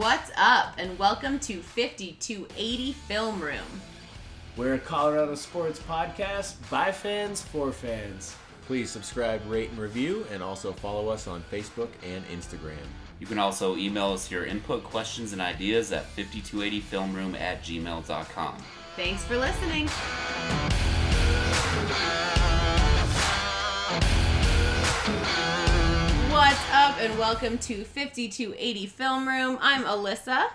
What's up, and welcome to 5280 Film Room. We're a Colorado sports podcast by fans for fans. Please subscribe, rate, and review, and also follow us on Facebook and Instagram. You can also email us your input, questions, and ideas at 5280filmroom@gmail.com. Thanks for listening. What's up, and welcome to 5280 Film Room. I'm Alyssa.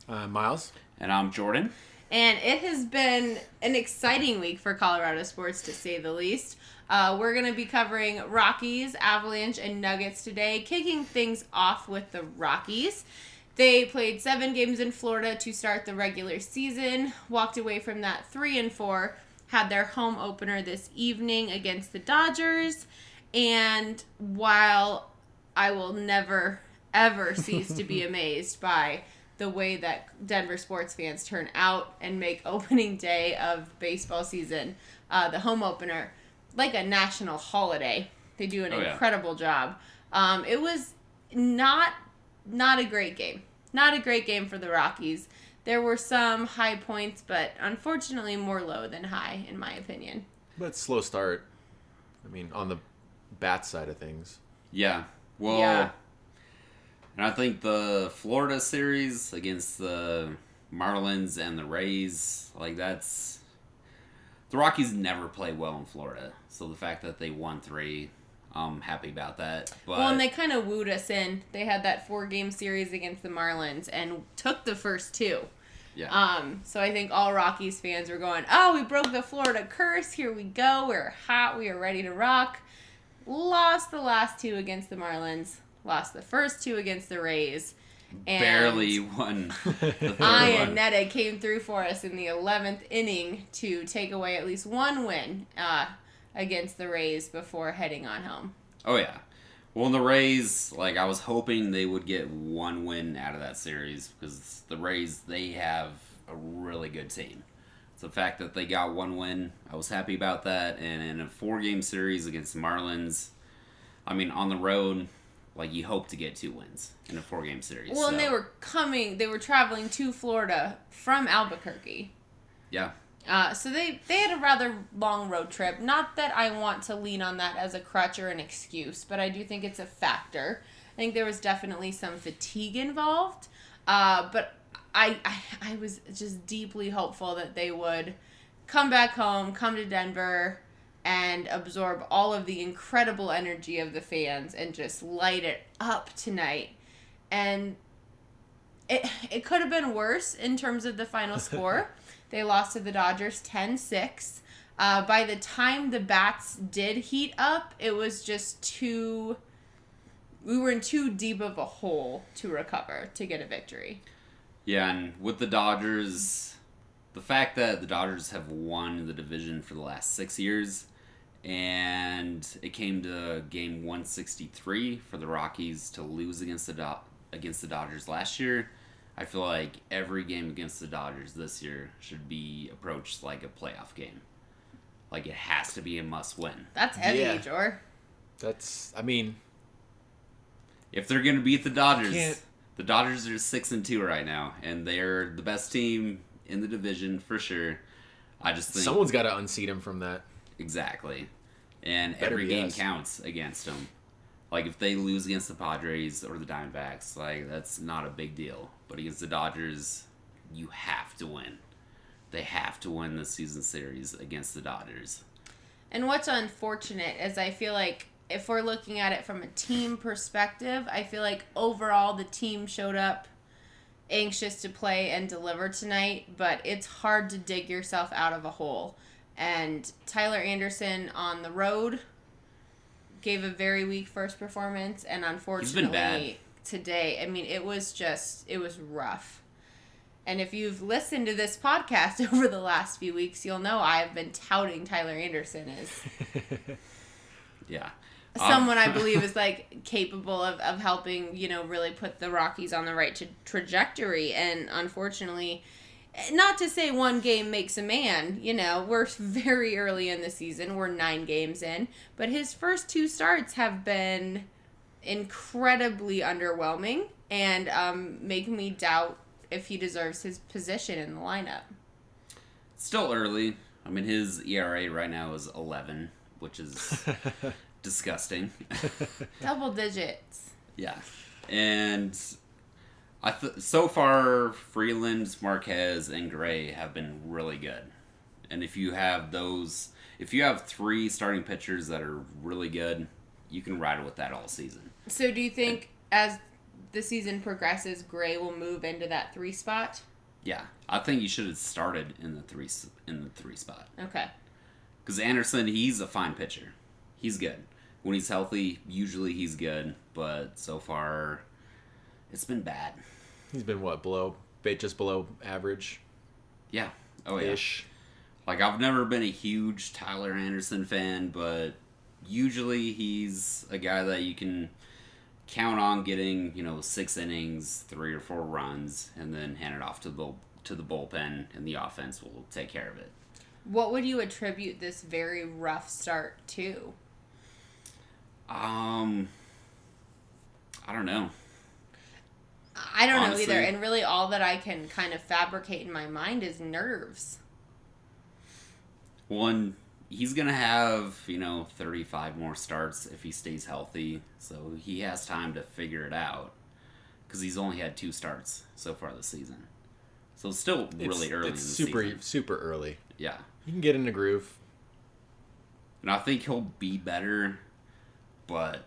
Miles. And I'm Jordan. And it has been an exciting week for Colorado sports, to say the least. We're going to be covering Rockies, Avalanche, and Nuggets today, kicking things off with the Rockies. They played 7 games in Florida to start the regular season, walked away from that 3-4, had their home opener this evening against the Dodgers, and while I will never, ever cease to be amazed by the way that Denver sports fans turn out and make opening day of baseball season, the home opener, like a national holiday. They do an incredible job. It was not a great game. Not a great game for the Rockies. There were some high points, but unfortunately more low than high, in my opinion. But slow start. I mean, on the bat side of things. Yeah. Well, and I think the Florida series against the Marlins and the Rays, the Rockies never play well in Florida. So the fact that they won 3, I'm happy about that. But, well, and they kind of wooed us in. They had that 4-game series against the Marlins and took the first 2. Yeah. So I think all Rockies fans were going, oh, we broke the Florida curse. Here we go. We're hot. We are ready to rock. Lost the last 2 against the Marlins. Lost the first 2 against the Rays. And barely won the third one. Iannetta came through for us in the 11th inning to take away at least one win against the Rays before heading on home. Oh, yeah. Well, in the Rays, I was hoping they would get one win out of that series because the Rays, they have a really good team. So the fact that they got one win, I was happy about that. And in a 4-game series against the Marlins, I mean, on the road, you hope to get 2 wins in a 4-game series. Well, and they were traveling to Florida from Albuquerque. Yeah. So they had a rather long road trip. Not that I want to lean on that as a crutch or an excuse, but I do think it's a factor. I think there was definitely some fatigue involved. But I was just deeply hopeful that they would come back home, come to Denver, and absorb all of the incredible energy of the fans and just light it up tonight. And it could have been worse in terms of the final score. They lost to the Dodgers 10-6. By the time the bats did heat up, it was just we were in too deep of a hole to recover to get a victory. Yeah, and with the Dodgers, the fact that the Dodgers have won the division for the last 6 years, and it came to game 163 for the Rockies to lose against the Dodgers last year, I feel like every game against the Dodgers this year should be approached like a playoff game. It has to be a must-win. That's heavy, Jor. If they're going to beat the Dodgers, the Dodgers are 6-2 right now, and they're the best team in the division for sure. I just think someone's got to unseat him from that. Exactly. And every game counts against them. If they lose against the Padres or the Diamondbacks, that's not a big deal. But against the Dodgers, you have to win. They have to win the season series against the Dodgers. And what's unfortunate is I feel like if we're looking at it from a team perspective, I feel like overall the team showed up anxious to play and deliver tonight, but it's hard to dig yourself out of a hole. And Tyler Anderson on the road gave a very weak first performance, and unfortunately today, it was rough. And if you've listened to this podcast over the last few weeks, you'll know I've been touting Tyler Anderson as someone I believe is capable of helping, really put the Rockies on the right trajectory. And unfortunately, not to say one game makes a man, we're very early in the season. We're 9 games in. But his first 2 starts have been incredibly underwhelming. and make me doubt if he deserves his position in the lineup. Still early. I mean, his ERA right now is 11, which is disgusting. Double digits. Yeah. And so far, Freeland, Marquez, and Gray have been really good. And if you have 3 starting pitchers that are really good, you can ride with that all season. So do you think as the season progresses, Gray will move into that 3 spot? Yeah, I think you should have started in the three spot. Okay. Because Anderson, he's a fine pitcher. He's good. When he's healthy, usually he's good. But so far, it's been bad. He's been just below average? Yeah. Oh, yeah. Ish. Like, I've never been a huge Tyler Anderson fan, but usually he's a guy that you can count on getting, 6 innings, 3 or 4 runs, and then hand it off to the bullpen, and the offense will take care of it. What would you attribute this very rough start to? I don't know. I don't Honestly, know either, and really all that I can kind of fabricate in my mind is nerves. One, he's going to have, 35 more starts if he stays healthy, so he has time to figure it out, because he's only had 2 starts so far this season. So it's still really early in the season. It's super early. Yeah. You can get in the groove. And I think he'll be better, but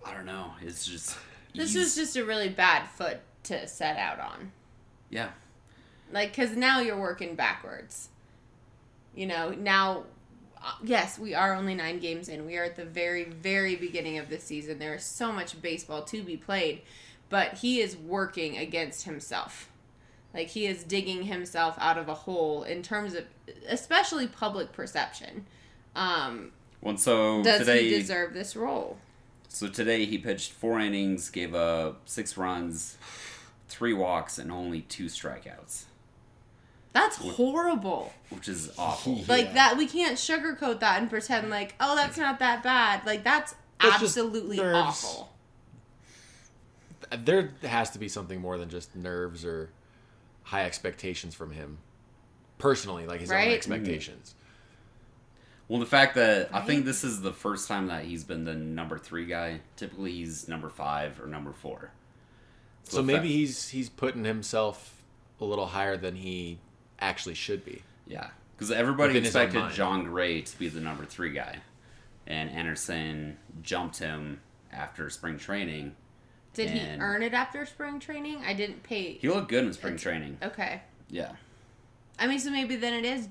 I don't know. It's just... This was just a really bad foot to set out on. Yeah. Because now you're working backwards. Now, yes, we are only 9 games in. We are at the very, very beginning of the season. There is so much baseball to be played, but he is working against himself. Like, he is digging himself out of a hole in terms of, especially public perception. Does he deserve this role? So today he pitched 4 innings, gave up 6 runs, 3 walks, and only 2 strikeouts. That's horrible. Which is awful. Like, that, we can't sugarcoat that and pretend like, oh, that's not that bad. Like, that's absolutely awful. There has to be something more than just nerves or high expectations from him. Personally, like his own expectations. Well, the fact that I think this is the first time that he's been the number 3 guy. Typically, he's number 5 or number 4. So maybe he's putting himself a little higher than he actually should be. Yeah, because everybody expected John Gray to be the number 3 guy, and Anderson jumped him after spring training. Did he earn it after spring training? I didn't pay. He looked good in spring training. Okay. Yeah. I mean, so maybe then it is.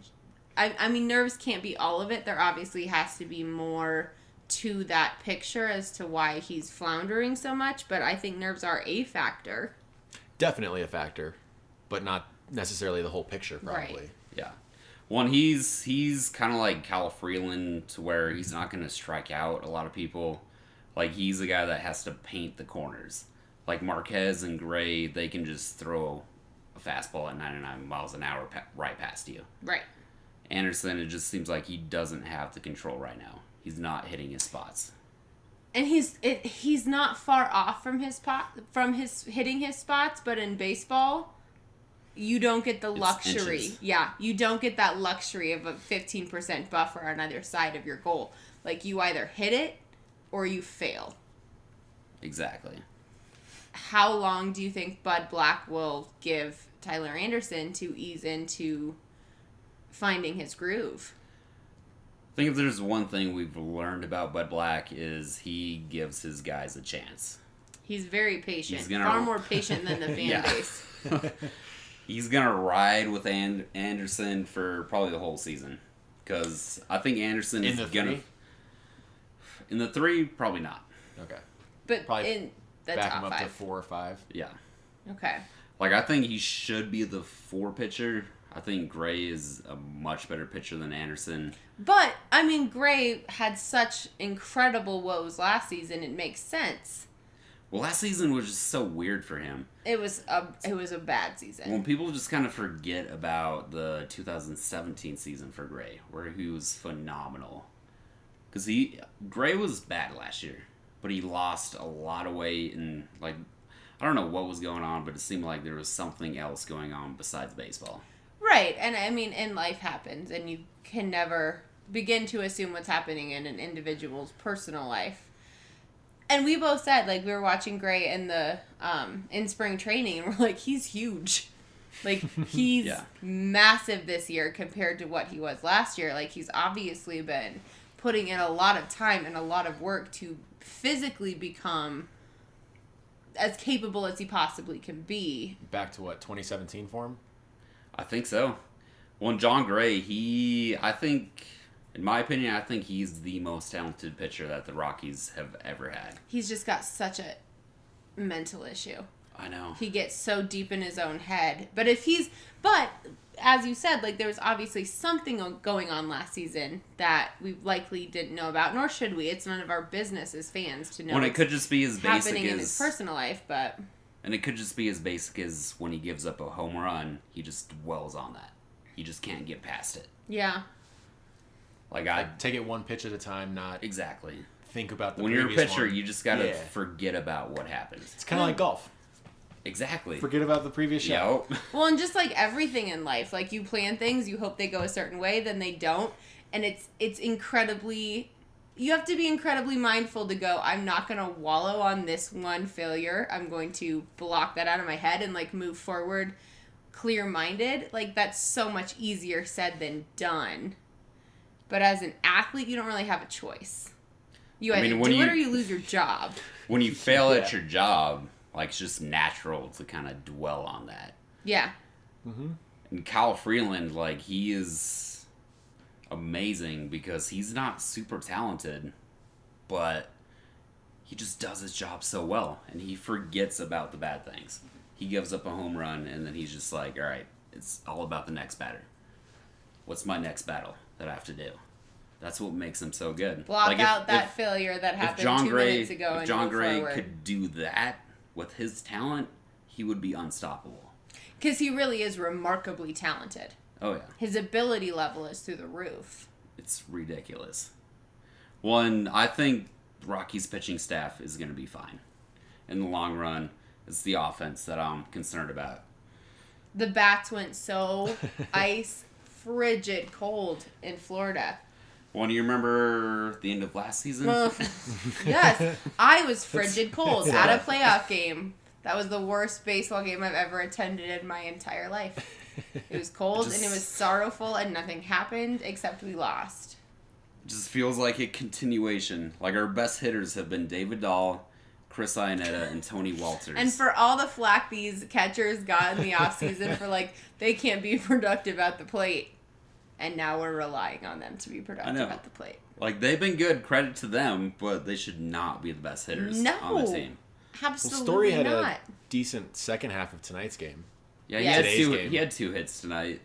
I mean, nerves can't be all of it. There obviously has to be more to that picture as to why he's floundering so much, but I think nerves are a factor. Definitely a factor, but not necessarily the whole picture, probably. Right. Yeah. One, he's kind of like Cal Freeland, to where he's not going to strike out a lot of people. Like, he's a guy that has to paint the corners. Like Marquez and Gray, they can just throw a fastball at 99 miles an hour right past you. Right. Anderson, it just seems like he doesn't have the control right now. He's not hitting his spots. And he's not far off from his hitting his spots, but in baseball, you don't get the luxury. Inches. Yeah, you don't get that luxury of a 15% buffer on either side of your goal. Like, you either hit it or you fail. Exactly. How long do you think Bud Black will give Tyler Anderson to ease into finding his groove? I think if there's one thing we've learned about Bud Black is he gives his guys a chance. He's very patient. Far more patient than the fan base. He's going to ride with Anderson for probably the whole season. Because I think Anderson is going to... In the 3, probably not. Okay. But probably in the back top him up 5. to 4 or 5. Yeah. Okay. Like, I think he should be the 4 pitcher. I think Gray is a much better pitcher than Anderson. But, I mean, Gray had such incredible woes last season. It makes sense. Well, last season was just so weird for him. It was a bad season. When people just kind of forget about the 2017 season for Gray, where he was phenomenal. Because Gray was bad last year, but he lost a lot of weight, and, like, I don't know what was going on, but it seemed like there was something else going on besides baseball. Right, and I mean, in life happens, and you can never begin to assume what's happening in an individual's personal life. And we both said, like, we were watching Gray in spring training, and we're like, he's huge. Like, he's massive this year compared to what he was last year. Like, he's obviously been putting in a lot of time and a lot of work to physically become as capable as he possibly can be. Back to what, 2017 form? I think so. Well, and John Gray, in my opinion, I think he's the most talented pitcher that the Rockies have ever had. He's just got such a mental issue. I know. He gets so deep in his own head. But as you said, like, there was obviously something going on last season that we likely didn't know about, nor should we. It's none of our business as fans to know. When it could just be as basic happening in his personal life, but. And it could just be as basic as when he gives up a home run, he just dwells on that. He just can't get past it. Yeah. Like, I take it one pitch at a time, not exactly think about the when previous you're a pitcher, one. you just gotta forget about what happened. It's kind of like golf. Exactly. Forget about the previous shot. Yep. Well, and just like everything in life, like, you plan things, you hope they go a certain way, then they don't, and it's incredibly. You have to be incredibly mindful to go, I'm not going to wallow on this one failure. I'm going to block that out of my head and, like, move forward clear-minded. Like, that's so much easier said than done. But as an athlete, you don't really have a choice. You either do it or you lose your job. When you fail at your job, like, it's just natural to kind of dwell on that. Yeah. Mm-hmm. And Kyle Freeland, like, he is amazing because he's not super talented, but he just does his job so well, and he forgets about the bad things. He gives up a home run, and then he's just like, all right, it's all about the next batter. What's my next battle that I have to do? That's what makes him so good. Block out that failure that happened 2 minutes ago. If John Gray could do that with his talent, he would be unstoppable. Because he really is remarkably talented. Oh, yeah. His ability level is through the roof. It's ridiculous. One, I think Rockies' pitching staff is going to be fine. In the long run, it's the offense that I'm concerned about. The bats went so ice frigid cold in Florida. Well, do you remember the end of last season? Yes. I was frigid cold at a playoff game. That was the worst baseball game I've ever attended in my entire life. It was cold and it was sorrowful and nothing happened except we lost. It just feels like a continuation. Like, our best hitters have been David Dahl, Chris Iannetta, and Tony Walters. And for all the flack these catchers got in the offseason for, like, they can't be productive at the plate. And now we're relying on them to be productive at the plate. Like, they've been good, credit to them, but they should not be the best hitters on the team. Absolutely well, Story had not. a decent second half of tonight's game. Yeah, he had two hits tonight.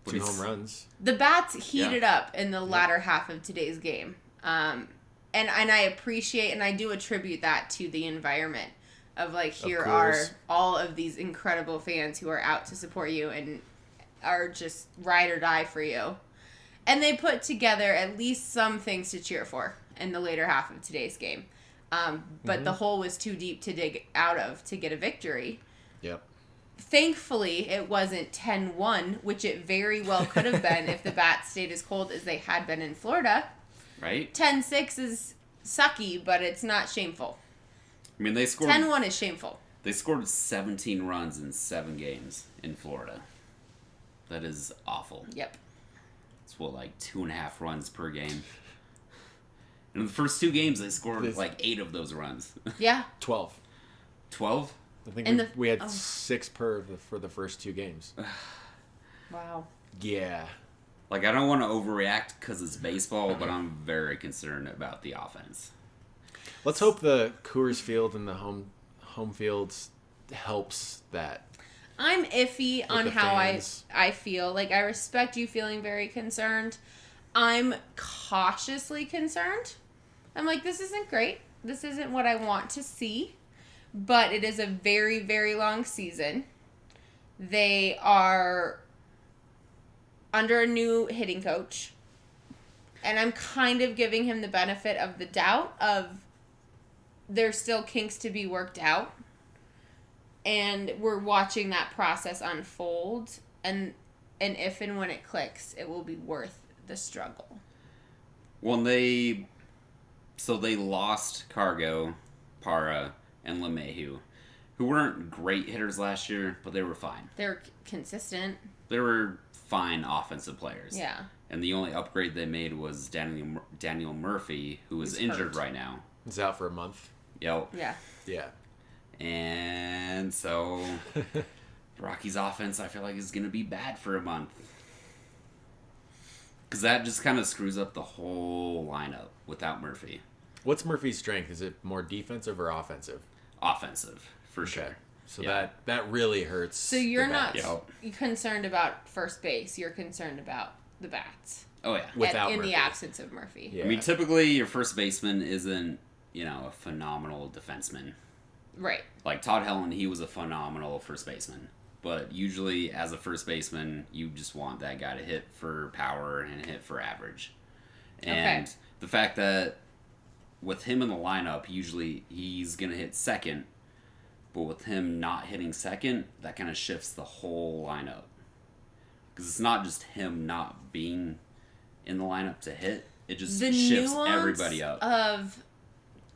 2 home runs. The bats heated up in the latter half of today's game. And I appreciate and I do attribute that to the environment of, like, here are all of these incredible fans who are out to support you and are just ride or die for you. And they put together at least some things to cheer for in the later half of today's game. But the hole was too deep to dig out of to get a victory. Yep. Thankfully, it wasn't 10-1, which it very well could have been if the bats stayed as cold as they had been in Florida. Right? 10-6 is sucky, but it's not shameful. I mean, they scored... 10-1 is shameful. They scored 17 runs in 7 games in Florida. That is awful. Yep. It's, like 2.5 runs per game. And in the first 2 games, they scored like 8 of those runs. Yeah. 12. 12? I think we had 6 for the first 2 games. Wow. Yeah. Like, I don't want to overreact because it's baseball, but I'm very concerned about the offense. Let's hope the Coors Field and the home fields helps that. I'm iffy on how I feel. Like, I respect you feeling very concerned. I'm cautiously concerned. I'm like, this isn't great. This isn't what I want to see. But it is a very, very long season. They are under a new hitting coach. And I'm kind of giving him the benefit of the doubt of there's still kinks to be worked out. and we're watching that process unfold, and if and when it clicks, it will be worth the struggle. Well, they lost Cargo, Para, and LeMahieu, who weren't great hitters last year, but they were fine. They were consistent. They were fine offensive players. Yeah. And the only upgrade they made was Daniel Murphy, who is injured right now. He's out for a month. Yep. Yeah. Yeah. And so the Rockies offense, I feel like, is going to be bad for a month. Because that just kind of screws up the whole lineup without Murphy. What's Murphy's strength? Is it more defensive or offensive? Offensive, for sure. So that really hurts. So you're not Yep. concerned about first base. You're concerned about the bats. Oh, yeah. Without in Murphy. the absence of Murphy. Yeah. I mean, typically your first baseman isn't, a phenomenal defenseman. Right. Like Todd Helton, he was a phenomenal first baseman. But usually, as a first baseman, you just want that guy to hit for power and hit for average. And the fact that with him in the lineup, usually he's going to hit second. But with him not hitting second, that kind of shifts the whole lineup. Because it's not just him not being in the lineup to hit. It just shifts everybody up. Of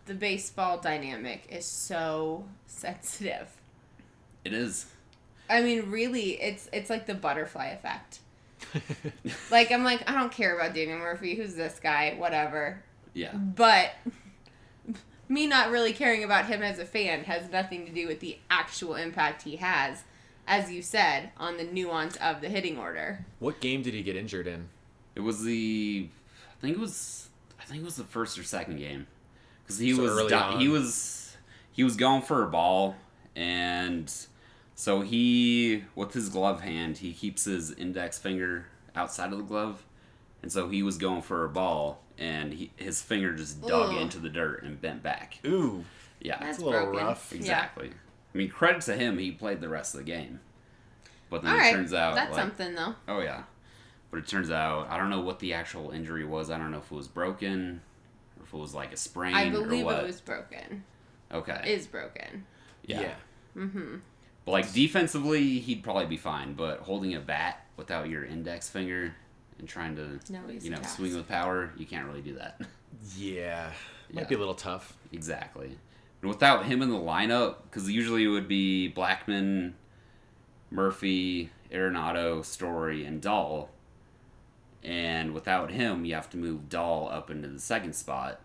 the baseball dynamic is so sensitive. It is. I mean, really, it's like the butterfly effect. Like, I'm like, I don't care about Daniel Murphy. Who's this guy? Whatever. Yeah. But me not really caring about him as a fan has nothing to do with the actual impact he has, as you said, on the nuance of the hitting order. What game did he get injured in? It was I think it was the first or second game. Because he was going for a ball, and so with his glove hand, he keeps his index finger outside of the glove, and so he was going for a ball, and his finger just dug into the dirt and bent back. Ooh. Yeah. That's a little broken. rough. Exactly. Yeah. I mean, credit to him, he played the rest of the game. But then All it right. turns out... That's something, though. Oh, yeah. But it turns out, I don't know what the actual injury was. I don't know if it was broken, or if it was like a sprain, I believe or what. it was broken. Okay. Is broken. Yeah. Mm-hmm. But like defensively, he'd probably be fine. But holding a bat without your index finger and trying to, swing with power, you can't really do that. Yeah. Might be a little tough. Exactly. And without him in the lineup, because usually it would be Blackman, Murphy, Arenado, Story, and Dahl. And without him, you have to move Dahl up into the second spot.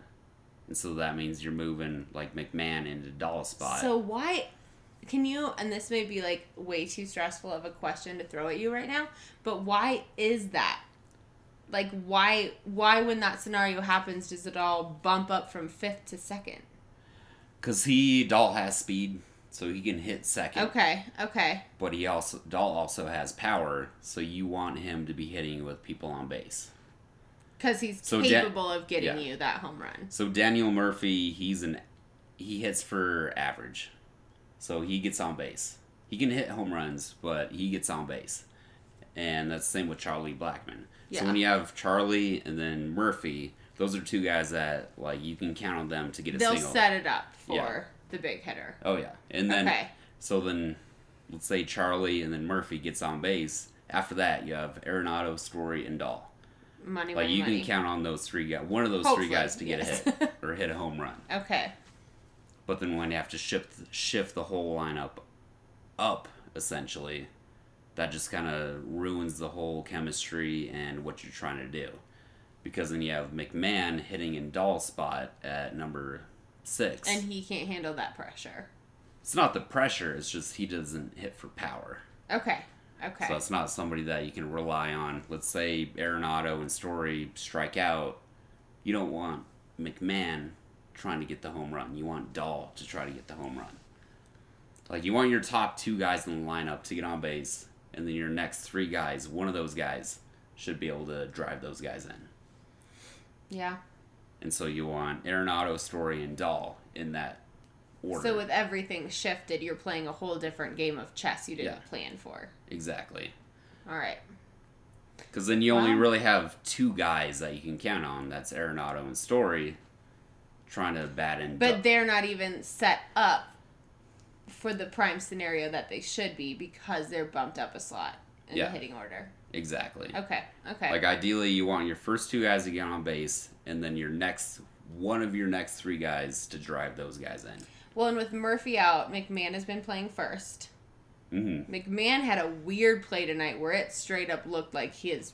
And so that means you're moving, like, McMahon into Dahl's spot. So why... Can you, and this may be like way too stressful of a question to throw at you right now, but why is that? Like, why when that scenario happens, does it all bump up from fifth to second? Because Dahl has speed, so he can hit second. Okay. But Dahl also has power, so you want him to be hitting with people on base. Because he's capable of getting you that home run. So Daniel Murphy, he hits for average. So he gets on base. He can hit home runs, but he gets on base. And that's the same with Charlie Blackman. Yeah. So when you have Charlie and then Murphy, those are two guys that, like, you can count on them to get a single. They'll set it up for the big hitter. Oh, yeah. And then, so then, let's say Charlie and then Murphy gets on base. After that, you have Arenado, Story, and Dahl. Money. You can count on those three guys, one of those three guys to get a hit or hit a home run. Okay. But then when you have to shift the whole lineup up, essentially, that just kind of ruins the whole chemistry and what you're trying to do. Because then you have McMahon hitting in Dahl's spot at number 6. And he can't handle that pressure. It's not the pressure, it's just he doesn't hit for power. Okay. So it's not somebody that you can rely on. Let's say Arenado and Story strike out. You don't want McMahon trying to get the home run. You want Dahl to try to get the home run. Like, you want your top 2 guys in the lineup to get on base, and then your next 3 guys, one of those guys should be able to drive those guys in. Yeah. And so you want Arenado, Story, and Dahl in that order. So with everything shifted, you're playing a whole different game of chess you didn't plan for. Exactly. All right. Because then you only really have 2 guys that you can count on. That's Arenado and Story trying to bat in. But they're not even set up for the prime scenario that they should be because they're bumped up a slot in the hitting order. Exactly. Okay. Like, ideally, you want your first 2 guys to get on base, and then one of your next 3 guys to drive those guys in. Well, and with Murphy out, McMahon has been playing first. Mm-hmm. McMahon had a weird play tonight where it straight up looked like his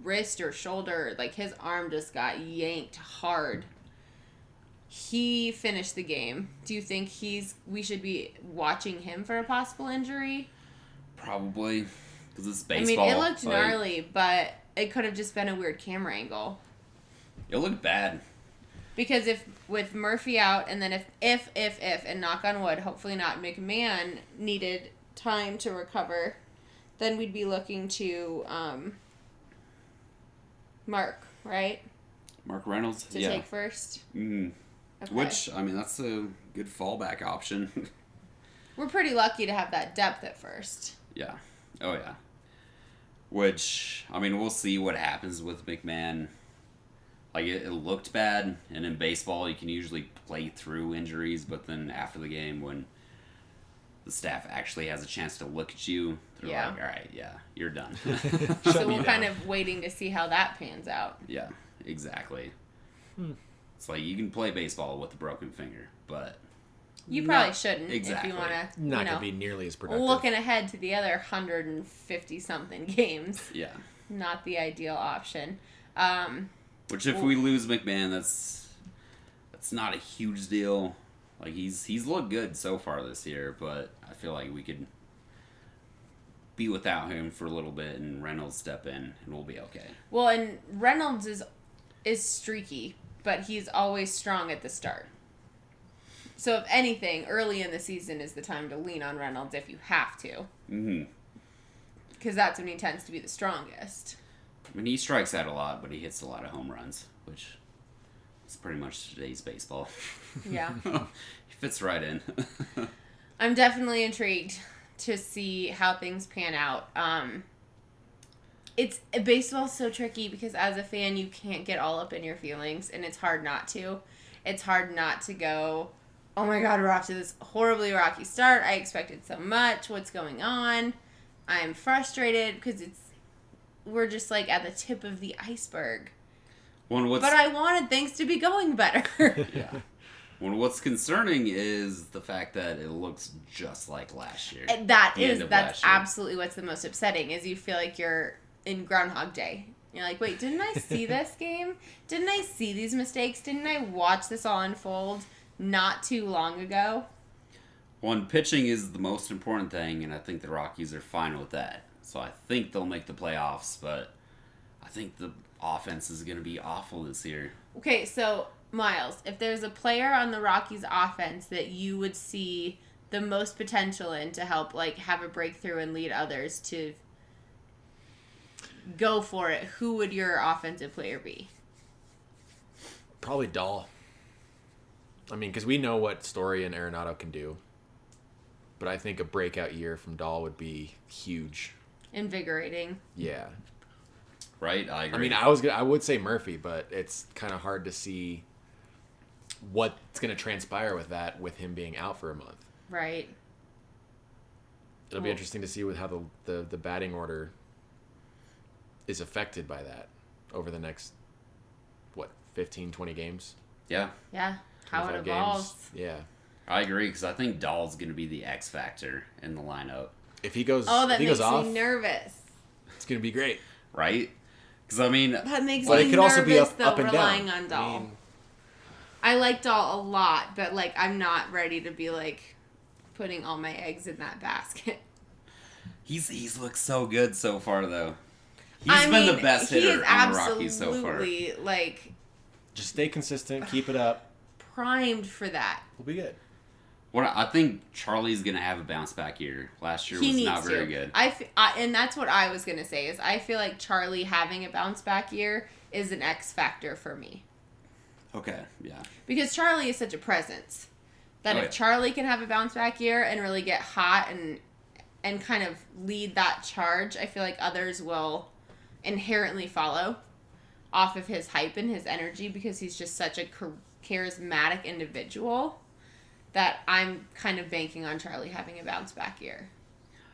wrist or shoulder, like his arm just got yanked hard. He finished the game. Do you think we should be watching him for a possible injury? Probably, because it's baseball. I mean, it looked gnarly, but it could have just been a weird camera angle. It looked bad. Because if with Murphy out, and then if, and knock on wood, hopefully not, McMahon needed time to recover, then we'd be looking to Mark, right? Mark Reynolds? To take first? Mm-hmm. Okay. Which, I mean, that's a good fallback option. We're pretty lucky to have that depth at first. Yeah. Oh, yeah. Which, I mean, we'll see what happens with McMahon. Like, it looked bad, and in baseball, you can usually play through injuries, but then after the game, when the staff actually has a chance to look at you, they're like, all right, yeah, you're done. So we're kind of waiting to see how that pans out. Yeah, exactly. It's like, you can play baseball with a broken finger, but... You probably shouldn't exactly. if you want to, Not going to be nearly as productive. Looking ahead to the other 150-something games. Yeah. Not the ideal option. Which, if we lose McMahon, that's not a huge deal. Like, he's looked good so far this year, but I feel like we could be without him for a little bit and Reynolds step in, and we'll be okay. Well, and Reynolds is streaky, but he's always strong at the start. So, if anything, early in the season is the time to lean on Reynolds if you have to. Mm-hmm. Because that's when he tends to be the strongest. I mean, he strikes out a lot, but he hits a lot of home runs, which is pretty much today's baseball. Yeah. He fits right in. I'm definitely intrigued to see how things pan out. Baseball's so tricky because as a fan, you can't get all up in your feelings, and it's hard not to. It's hard not to go, oh my God, we're off to this horribly rocky start. I expected so much. What's going on? I'm frustrated because we're just like at the tip of the iceberg. But I wanted things to be going better. Yeah. Well, what's concerning is the fact that it looks just like last year. That's absolutely what's the most upsetting is you feel like you're in Groundhog Day. You're like, wait, didn't I see this game? Didn't I see these mistakes? Didn't I watch this all unfold not too long ago? Well, pitching is the most important thing, and I think the Rockies are fine with that. So I think they'll make the playoffs, but I think the offense is going to be awful this year. Okay, so, Miles, if there's a player on the Rockies offense that you would see the most potential in to help, like, have a breakthrough and lead others to go for it, who would your offensive player be? Probably Dahl. I mean, because we know what Story and Arenado can do. But I think a breakout year from Dahl would be huge. Invigorating. Yeah. Right? I agree. I mean, I would say Murphy, but it's kind of hard to see what's going to transpire with that, with him being out for a month. Right. It'll be interesting to see with how the batting order is affected by that over the next, 15, 20 games? Yeah. Yeah. How it evolves. Games. Yeah. I agree, because I think Dahl's going to be the X factor in the lineup. If he goes that makes off, me nervous. It's going to be great. Right? Because, I mean... That makes but me it could nervous, also be up and relying down. on Dahl. I like Dahl a lot, but, I'm not ready to be, putting all my eggs in that basket. He's looked so good so far, though. He's been the best hitter on the Rockies so far. Just stay consistent, keep it up. Primed for that. We'll be good. I think Charlie's going to have a bounce back year. Last year was not very good. And that's what I was going to say, is I feel like Charlie having a bounce back year is an X factor for me. Okay, yeah. Because Charlie is such a presence that if Charlie can have a bounce back year and really get hot and kind of lead that charge, I feel like others will inherently follow off of his hype and his energy because he's just such a charismatic individual that I'm kind of banking on Charlie having a bounce back year.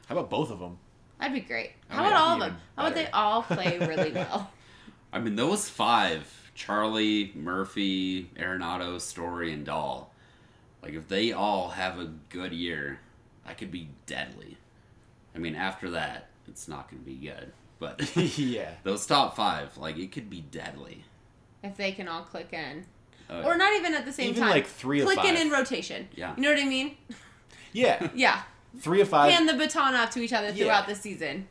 How about both of them? That'd be great. Oh, How about yeah, all of even them? How about they better. all play really well? I mean, those 5, Charlie, Murphy, Arenado, Story, and Dahl, like, if they all have a good year, that could be deadly. I mean, after that, it's not going to be good. But Yeah. those top 5, like, it could be deadly. If they can all click in. Uh, Or not even at the same Even time. like 3 of 5. Click in rotation. Yeah. You know what I mean? Yeah. Yeah. 3 of 5. Hand the baton off to each other Yeah. throughout the season.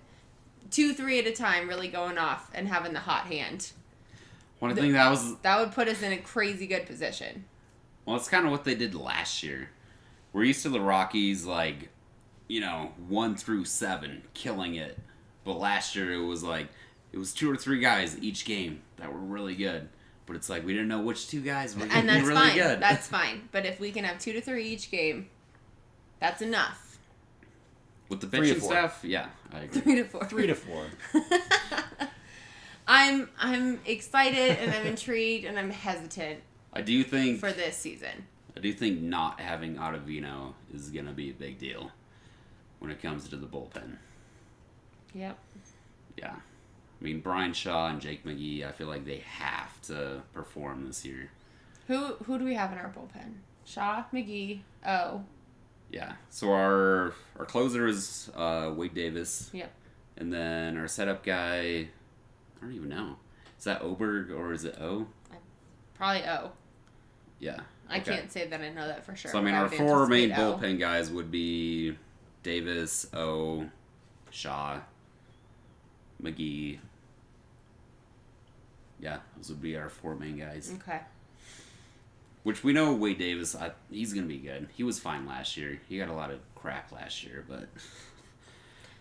2, 3 at a time, really going off and having the hot hand. One thing That would put us in a crazy good position. well, it's kind of what they did last year. We're used to the Rockies, like, 1 through 7, killing it. But last year it was 2 or 3 guys each game that were really good. But it's like we didn't know which 2 guys were going And to be that's really fine. good. That's fine. But if we can have 2 to 3 each game, that's enough. With the 3 to pitching 4. staff, yeah, I agree. 3 to 4. 3 to 4. I'm excited and I'm intrigued and I'm hesitant I do think for this season. not having Ottavino is going to be a big deal when it comes to the bullpen. Yep. Yeah. I mean, Brian Shaw and Jake McGee, I feel like they have to perform this year. Who do we have in our bullpen? Shaw, McGee, O. Yeah. So our closer is Wade Davis. Yep. And then our setup guy, I don't even know. Is that Oberg or is it O? Probably O. Yeah. I okay. can't say that I know that for sure. So, I mean, but our would 4 main anticipate O. bullpen guys would be Davis, O, Shaw, McGee. Yeah, those would be our 4 main guys. Okay. Which we know Wade Davis, he's going to be good. He was fine last year. He got a lot of crap last year, but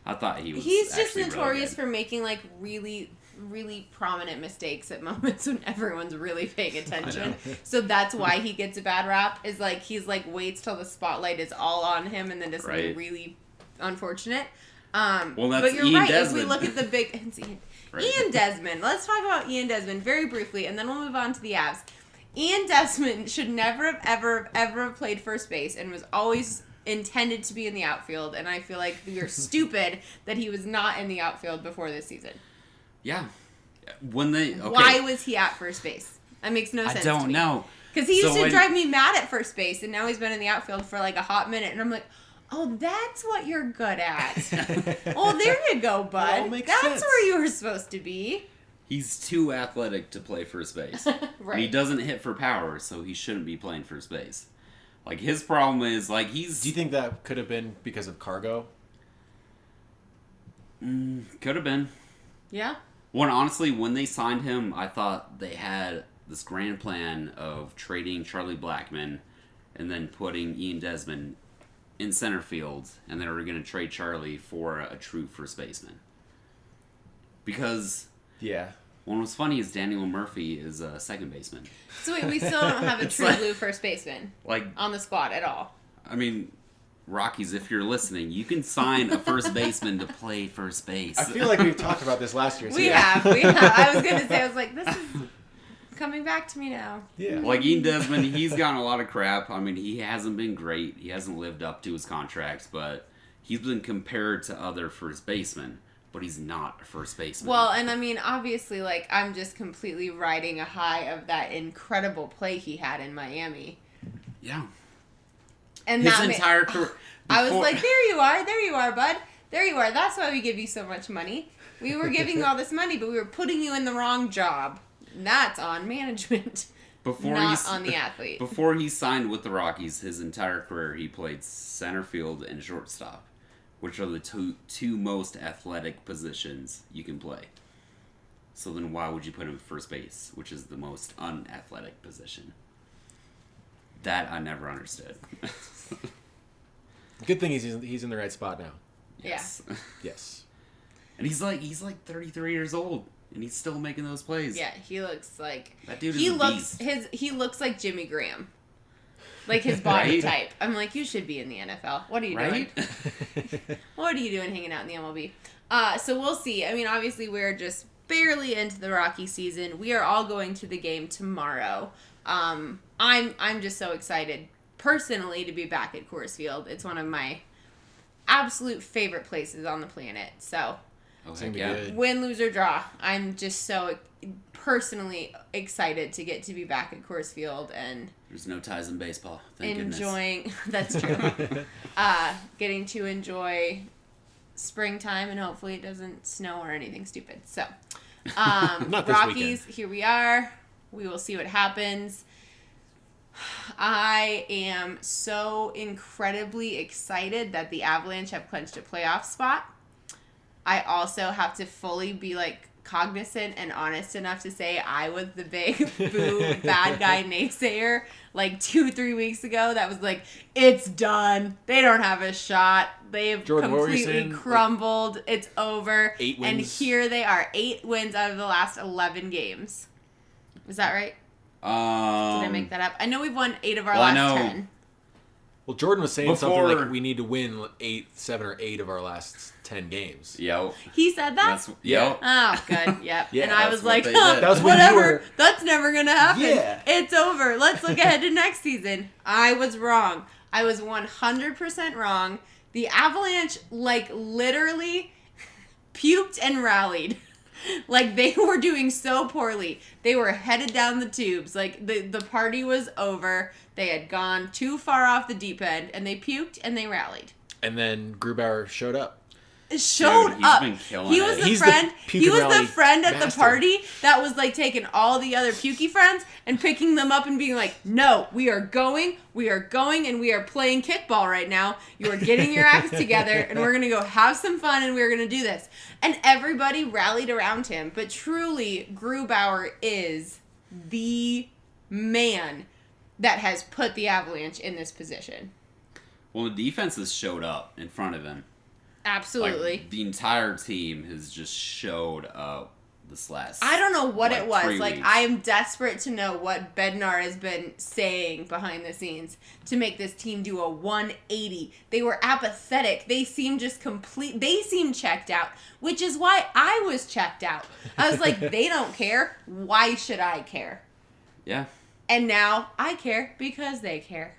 I thought he was He's just actually notorious really good. for making, like, really, really prominent mistakes at moments when everyone's really paying attention. So that's why he gets a bad rap, is, like, he's, like, waits till the spotlight is all on him and then does something Right. really unfortunate. Well, that's but you're Ian right. Desmond. If we look at the big... Right. Ian Desmond. Let's talk about Ian Desmond very briefly, and then we'll move on to the Avs. Ian Desmond should never have ever played first base and was always intended to be in the outfield, and I feel like we are stupid that he was not in the outfield before this season. Yeah. When they... Okay. Why was he at first base? That makes no sense I to don't me. know. Because he used So to when- drive me mad at first base, and now he's been in the outfield for like a hot minute, and I'm like, oh, that's what you're good at. Oh, there you go, all bud. makes That's sense. where you were supposed to be. He's too athletic to play first base. Right. And he doesn't hit for power, so he shouldn't be playing first base. Like, his problem is, like, he's... Do you think that could have been because of cargo? Could have been. Yeah. Well, honestly, when they signed him, I thought they had this grand plan of trading Charlie Blackmon and then putting Ian Desmond in center field, and they were going to trade Charlie for a true first baseman. Because... Yeah. Well, what's funny is Daniel Murphy is a second baseman. So wait, we still don't have a It's true like- blue first baseman Like, on the squad at all. I mean, Rockies, if you're listening, you can sign a first baseman to play first base. I feel like we've talked about this last year. So We yeah. have. I was going to say, I was like, this is coming back to me now. Yeah. Like, Ian Desmond, he's gotten a lot of crap. I mean, he hasn't been great. He hasn't lived up to his contract, but he's been compared to other first basemen, but he's not a first baseman. Well, and I mean, obviously, like, I'm just completely riding a high of that incredible play he had in Miami. Yeah. And His that entire career... I was like, there you are, bud. There you are. That's why we give you so much money. We were giving you all this money, but we were putting you in the wrong job. That's on management, not on the athlete. Before he signed with the Rockies, his entire career, he played center field and shortstop, which are the two most athletic positions you can play. So then why would you put him at first base, which is the most unathletic position? That I never understood. Good thing he's in the right spot now. Yes. Yes. And he's like 33 years old, and he's still making those plays. Yeah, he looks like That dude is a beast. he looks like Jimmy Graham. Like his body Right? type. I'm like, you should be in the NFL. What are you Right? doing? What are you doing hanging out in the MLB? So we'll see. I mean, obviously we're just barely into the Rocky season. We are all going to the game tomorrow. I'm just so excited personally to be back at Coors Field. It's one of my absolute favorite places on the planet. So, win, lose, or draw, I'm just so personally excited to get to be back at Coors Field and there's no ties in baseball. Thank enjoying. That's true. Getting to enjoy springtime and hopefully it doesn't snow or anything stupid. So, Not this Rockies, weekend. here we are. We will see what happens. I am so incredibly excited that the Avalanche have clinched a playoff spot. I also have to fully be like cognizant and honest enough to say I was the big boo bad guy naysayer like 2-3 weeks ago that was like, it's done. They don't have a shot. They've Jordan, completely crumbled. It's over. 8 wins. And here they are. 8 wins out of the last 11 games. Is that right? Did I make that up? I know we've won 8 of our last 10. Well, Jordan was saying something Before- like we need to win 7 or 8 of our last 10 games. Yo. He said that? Yo. Oh, good. Yep. Yeah, and I that's was what like, they huh, did. That was when you whatever. were- That's never going to happen. Yeah. It's over. Let's look ahead to next season. I was wrong. I was 100% wrong. The Avalanche, like, literally puked and rallied. Like, they were doing so poorly. They were headed down the tubes. Like, the party was over. They had gone too far off the deep end, and they puked and they rallied. And then Grubauer showed up. Showed Dude, he's up. been killing He was it. the He's the friend. puke He and was the rally friend at the master. party that was like taking all the other pukey friends and picking them up and being like, "No, we are going, and we are playing kickball right now. You are getting your acts together, and we're gonna go have some fun, and we're gonna do this." And everybody rallied around him. But truly, Grubauer is the man that has put the Avalanche in this position. Well, the defense has showed up in front of him. Absolutely. Like, the entire team has just showed up this last. I don't know what like, it was. 3 Like, weeks. I am desperate to know what Bednar has been saying behind the scenes to make this team do a 180. They were apathetic. They seemed just they seemed checked out, which is why I was checked out. I was like, they don't care. Why should I care? Yeah. And now I care because they care.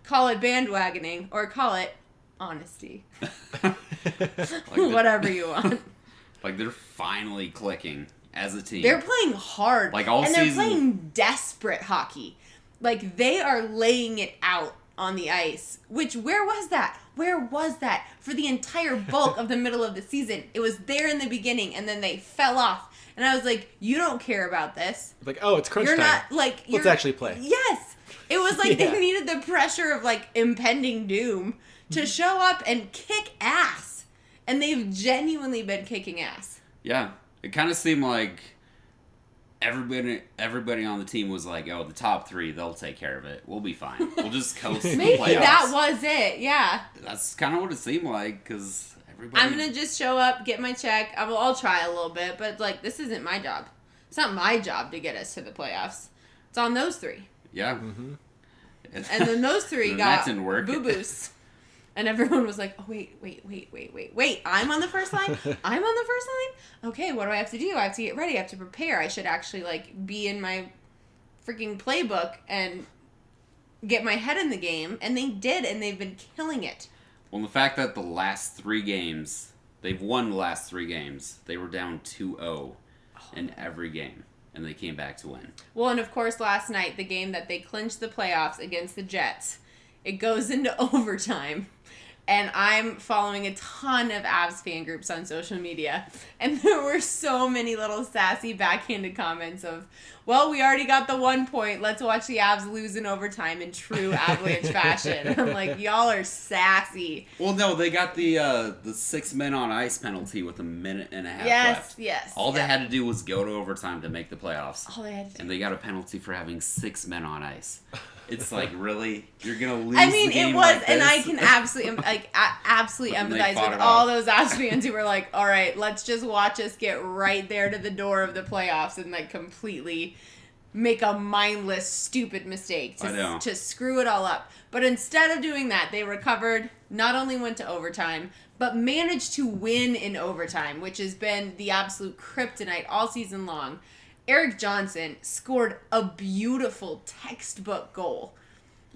Call it bandwagoning or call it honesty. Whatever you want. Like, they're finally clicking as a team. They're playing hard. Like, all and season. they're playing desperate hockey. Like, they are laying it out on the ice. Which, where was that? Where was that? For the entire bulk of the middle of the season. It was there in the beginning, and then they fell off. And I was like, you don't care about this. Like, oh, it's crunch You're time. not, like... Let's actually play. Yes! It was like Yeah. they needed the pressure of, like, impending doom to show up and kick ass. And they've genuinely been kicking ass. Yeah. It kind of seemed like everybody on the team was like, oh, the top 3, they'll take care of it. We'll be fine. We'll just coast the Maybe playoffs. that was it, yeah. That's kind of what it seemed like, because everybody... I'm going to just show up, get my check. I'll try a little bit, but, like, this isn't my job. It's not my job to get us to the playoffs. It's on those 3. Yeah. Mm-hmm. And then those 3 Then got that didn't work. boo-boos. And everyone was like, oh, wait. I'm on the first line? I'm on the first line? Okay, what do I have to do? I have to get ready. I have to prepare. I should actually, like, be in my freaking playbook and get my head in the game. And they did, and they've been killing it. Well, the fact that the last 3 games, they've won the last 3 games. They were down 2-0 in every game, and they came back to win. Well, and of course, last night, the game that they clinched the playoffs against the Jets, it goes into overtime. And I'm following a ton of Avs fan groups on social media. And there were so many little sassy backhanded comments of, well, we already got the 1 point. Let's watch the Avs lose in overtime in true Avalanche fashion. I'm like, y'all are sassy. Well, no, they got the 6 men on ice penalty with a minute and a half left. Yes. All they had to do was go to overtime to make the playoffs. All they had to do. And they got a penalty for having 6 men on ice. It's like, really? You're going to lose I mean, the game it was, like and this? I can absolutely And they empathize fought with it all off. those Avs fans who were like, all right, let's just watch us get right there to the door of the playoffs and like completely make a mindless, stupid mistake I know. to screw it all up. But instead of doing that, they recovered, not only went to overtime, but managed to win in overtime, which has been the absolute kryptonite all season long. Eric Johnson scored a beautiful textbook goal.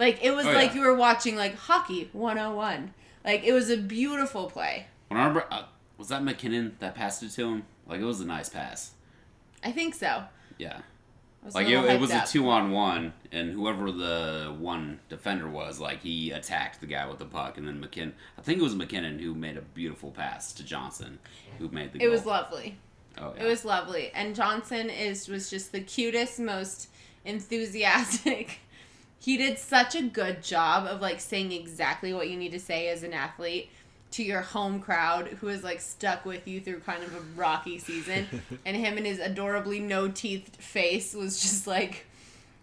Like, it was yeah. you were watching, like, Hockey 101. Like, it was a beautiful play. When I remember, was that McKinnon that passed it to him? Like, it was a nice pass. I think so. Yeah. I Like, it was a 2-on-1, and whoever the one defender was, like, he attacked the guy with the puck, and then I think it was McKinnon who made a beautiful pass to Johnson, who made the goal. It was lovely. Oh, yeah. It was lovely. And Johnson was just the cutest, most enthusiastic. He did such a good job of, like, saying exactly what you need to say as an athlete to your home crowd who is, like, stuck with you through kind of a rocky season. And him and his adorably no-teeth face was just like,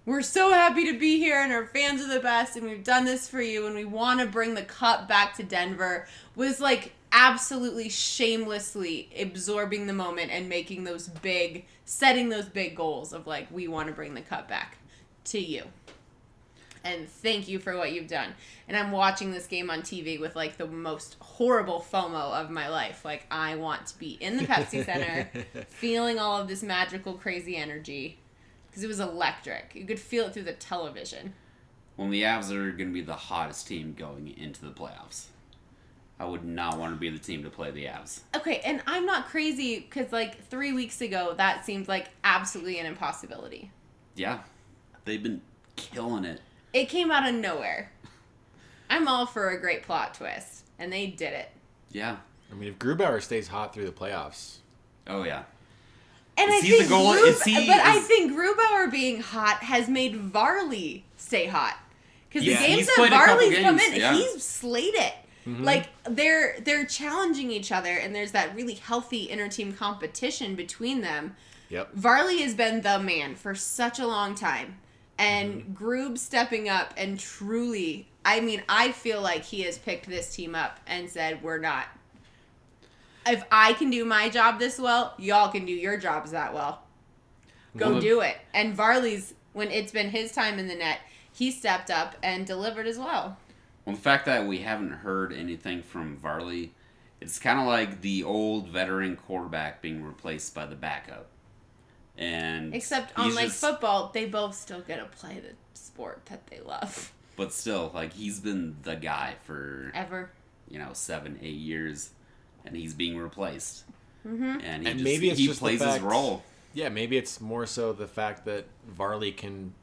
we're so happy to be here and our fans are the best and we've done this for you and we want to bring the cup back to Denver. Was, like, absolutely shamelessly absorbing the moment and setting those big goals of, like, we want to bring the cup back to you. And thank you for what you've done. And I'm watching this game on TV with, like, the most horrible FOMO of my life. Like, I want to be in the Pepsi Center, feeling all of this magical, crazy energy. Because it was electric. You could feel it through the television. Well, the Avs are going to be the hottest team going into the playoffs. I would not want to be the team to play the Avs. Okay, and I'm not crazy because, like, 3 weeks ago, that seemed like absolutely an impossibility. Yeah. They've been killing it. It came out of nowhere. I'm all for a great plot twist, and they did it. Yeah. I mean, if Grubauer stays hot through the playoffs. Oh, yeah. And I think Grubauer being hot has made Varley stay hot. Because the games he's that played a couple Varley's come games, in, he's slayed it. Mm-hmm. Like, they're challenging each other, and there's that really healthy inter-team competition between them. Yep. Varley has been the man for such a long time. And Grube stepping up and truly, I mean, I feel like he has picked this team up and said, we're not. If I can do my job this well, y'all can do your jobs that well. Go do it. And Varley's, when it's been his time in the net, he stepped up and delivered as well. Well, the fact that we haven't heard anything from Varley, it's kind of like the old veteran quarterback being replaced by the backup. And except on, like, football, they both still get to play the sport that they love. But still, like, he's been the guy for... Ever. 7-8 years. And he's being replaced. Mm-hmm. And maybe it's he just plays his role. Yeah, maybe it's more so the fact that Varley can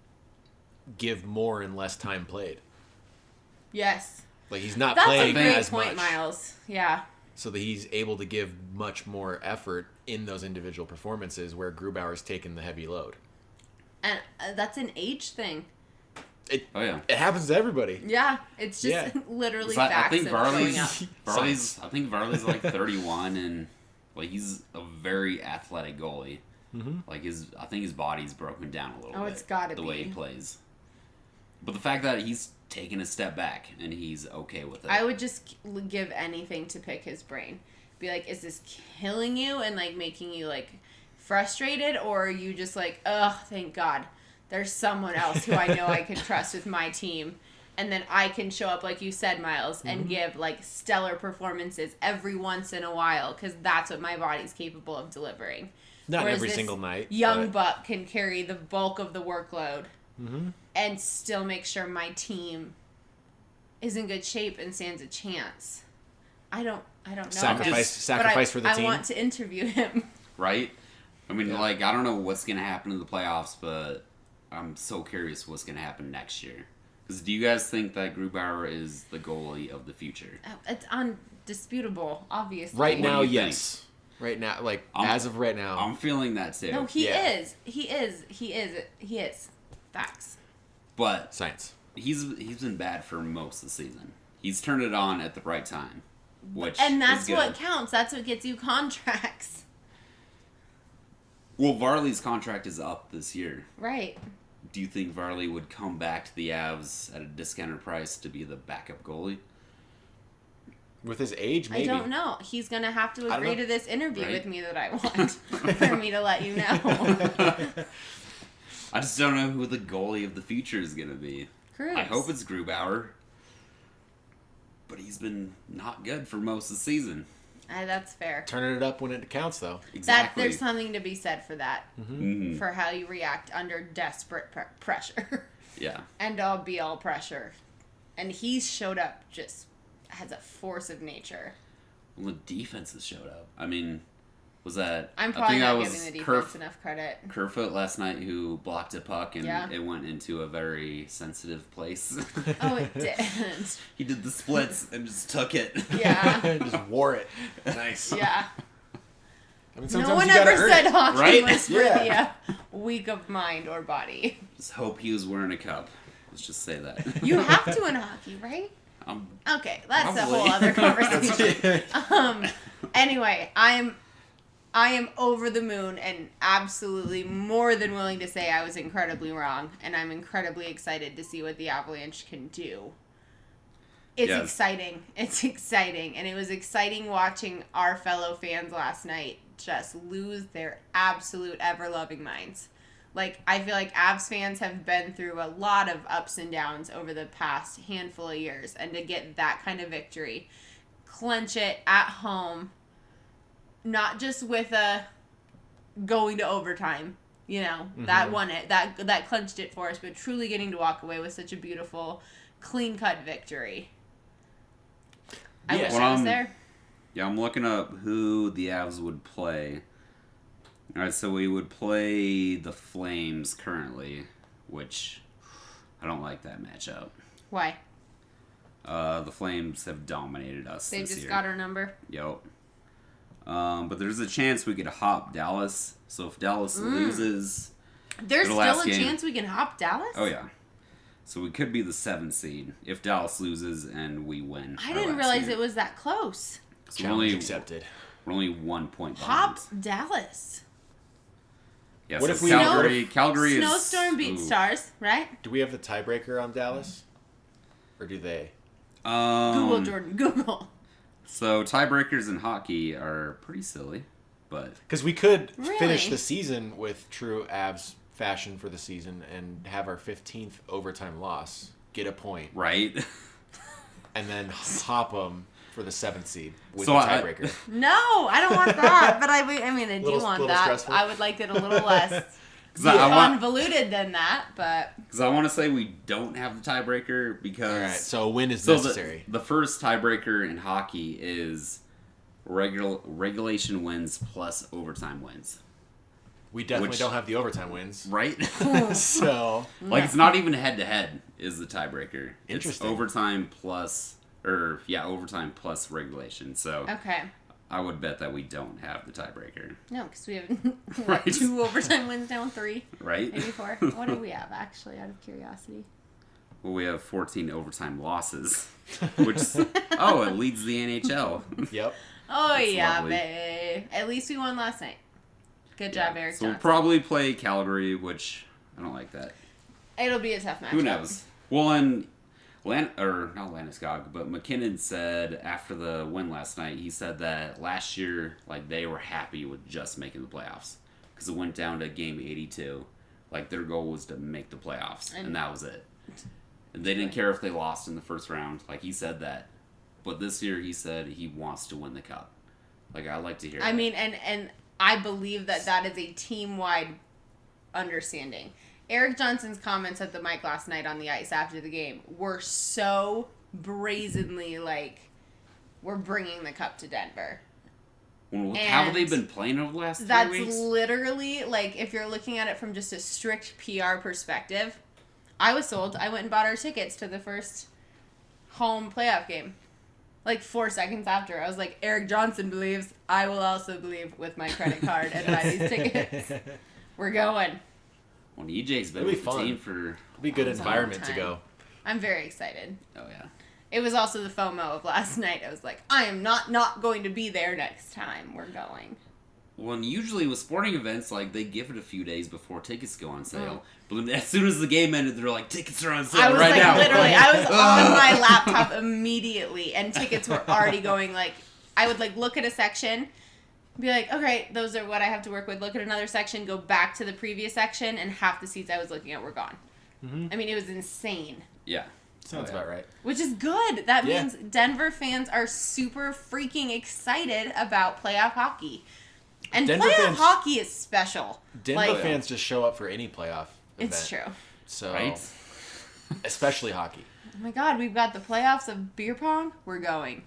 give more in less time played. Yes. Like, he's not playing as much. That's a great point, Miles. Yeah. So that he's able to give much more effort in those individual performances where Grubauer's taken the heavy load. And that's an age thing. It happens to everybody. Yeah, it's just literally facts. I think Varley's like 31 and like he's a very athletic goalie. Mm-hmm. Like I think his body's broken down a little bit. Oh, it's gotta be the way he plays. But the fact that he's taken a step back and he's okay with it. I would just give anything to pick his brain. Be like, is this killing you and, like, making you, like, frustrated? Or are you just like, ugh, thank God. There's someone else who I know I can trust with my team. And then I can show up, like you said, Miles, and give, like, stellar performances every once in a while. Because that's what my body's capable of delivering. Not Whereas every this single night. Young buck can carry the bulk of the workload. And still make sure my team is in good shape and stands a chance. I don't know. Sacrifice for the team. I want to interview him. Right? I mean, like, I don't know what's going to happen in the playoffs, but I'm so curious what's going to happen next year. Because do you guys think that Grubauer is the goalie of the future? It's undisputable, obviously. Right now, yes. Right now, like, as of right now. I'm feeling that too. No, he is. He is. Facts. But science. He's been bad for most of the season. He's turned it on at the right time, and that's what counts. That's what gets you contracts. Well, Varley's contract is up this year. Right. Do you think Varley would come back to the Avs at a discounted price to be the backup goalie? With his age, maybe. I don't know. He's going to have to agree to this interview with me that I want for me to let you know. I just don't know who the goalie of the future is going to be. Cruz. I hope it's Grubauer. But he's been not good for most of the season. That's fair. Turning it up when it counts, though. Exactly. There's something to be said for that. Mm-hmm. For how you react under desperate pressure. Yeah. End all be all pressure. And he's showed up just as a force of nature. Well, the defenses showed up. I mean, was that... I'm probably not was giving the defense enough credit. Kerfoot last night who blocked a puck and Yeah. it went into a very sensitive place. Oh, it didn't. He did the splits and just took it. Yeah. Just wore it. Nice. Yeah. I mean, No sometimes one you gotta ever earn said it, hockey right? was for Yeah. the weak of mind or body. Just hope he was wearing a cup. Let's just say that. You have to in hockey, right? Okay, that's a Probably. whole other conversation. Anyway, I am over the moon and absolutely more than willing to say I was incredibly wrong, and I'm incredibly excited to see what the Avalanche can do. It's Yes. exciting. It's exciting, and it was exciting watching our fellow fans last night just lose their absolute ever-loving minds. Like, I feel like Avs fans have been through a lot of ups and downs over the past handful of years, and to get that kind of victory, clinch it at home, not just with a going to overtime, you know, that won it, that clinched it for us, but truly getting to walk away with such a beautiful, clean-cut victory. I wish I was there. Yeah, I'm looking up who the Avs would play. All right, so we would play the Flames currently, which I don't like that matchup. Why? The Flames have dominated us They this just year. got our number. Yep. But there's a chance we could hop Dallas. So if Dallas loses, There's the still last a game. chance we can hop Dallas? oh yeah. So we could be the 7th seed if Dallas loses and we win. I our didn't last realize game. it was that close. So we're Challenge only, accepted. we're only 1 point behind. Hop Dallas. Yeah, What so if we- Calgary is... Snowstorm beat ooh. Stars, right? Do we have the tiebreaker on Dallas? Or do they? Google, Jordan. Google. So tiebreakers in hockey are pretty silly, but Because we could Really? finish the season with true Avs fashion for the season and have our 15th overtime loss, get a point, right. and then hop them for the 7th seed with So the I- tiebreaker. No, I don't want that. But I mean, I do Little- want little that. stressful. I would like it a little less I want convoluted than that, but because I want to say we don't have the tiebreaker because All right, so a win is so necessary. the first tiebreaker in hockey is regulation wins plus overtime wins, We definitely which- don't have the overtime wins. right? So Like it's not even head to head is the tiebreaker. It's Interesting. overtime plus overtime plus regulation. So okay. I would bet that we don't have the tiebreaker, No, because we have Right. 2 overtime wins down, 3, right? maybe 4. What do we have, actually, out of curiosity? Well, we have 14 overtime losses, which it leads the NHL. yep. Oh, That's yeah, lovely. babe. At least we won last night. Good job, Eric So we'll Johnson. probably play Calgary, which I don't like that. It'll be a tough match. Who knows? Well, and not Landeskog, but McKinnon said after the win last night, he said that last year, like, they were happy with just making the playoffs because it went down to game 82. Like, their goal was to make the playoffs, and that was it. And they didn't care if they lost in the first round. Like, he said that. But this year, he said he wants to win the cup. Like, I like to hear that. I mean, and I believe that is a team-wide understanding. Eric Johnson's comments at the mic last night on the ice after the game were so brazenly like, we're bringing the cup to Denver. Well, how have they and been playing over the last 3 That's weeks? literally, like, if you're looking at it from just a strict PR perspective, I was sold. I went and bought our tickets to the first home playoff game. Like 4 seconds after, I was like, Eric Johnson believes, I will also believe with my credit card and buy these tickets. We're going. Well, EJ's been It'll be with the fun. team for... It'll be a good It's a long environment to time. go. I'm very excited. Oh, yeah. It was also the FOMO of last night. I was like, I am not going to be there next time. We're going. Well, and usually with sporting events, like, they give it a few days before tickets go on sale. But as soon as the game ended, they're like, tickets are on sale I was right like, now. literally, I was on my laptop immediately, and tickets were already going, like, I would, like, look at a section, be like, okay, those are what I have to work with. Look at another section, go back to the previous section, and half the seats I was looking at were gone. Mm-hmm. I mean, it was insane. Yeah. Sounds about right. Which is good. That Yeah. means Denver fans are super freaking excited about playoff hockey. And Denver playoff fans- hockey is special. Denver fans just show up for any playoff event. It's true. So, Right? especially hockey. Oh my god, we've got the playoffs of beer pong. We're going.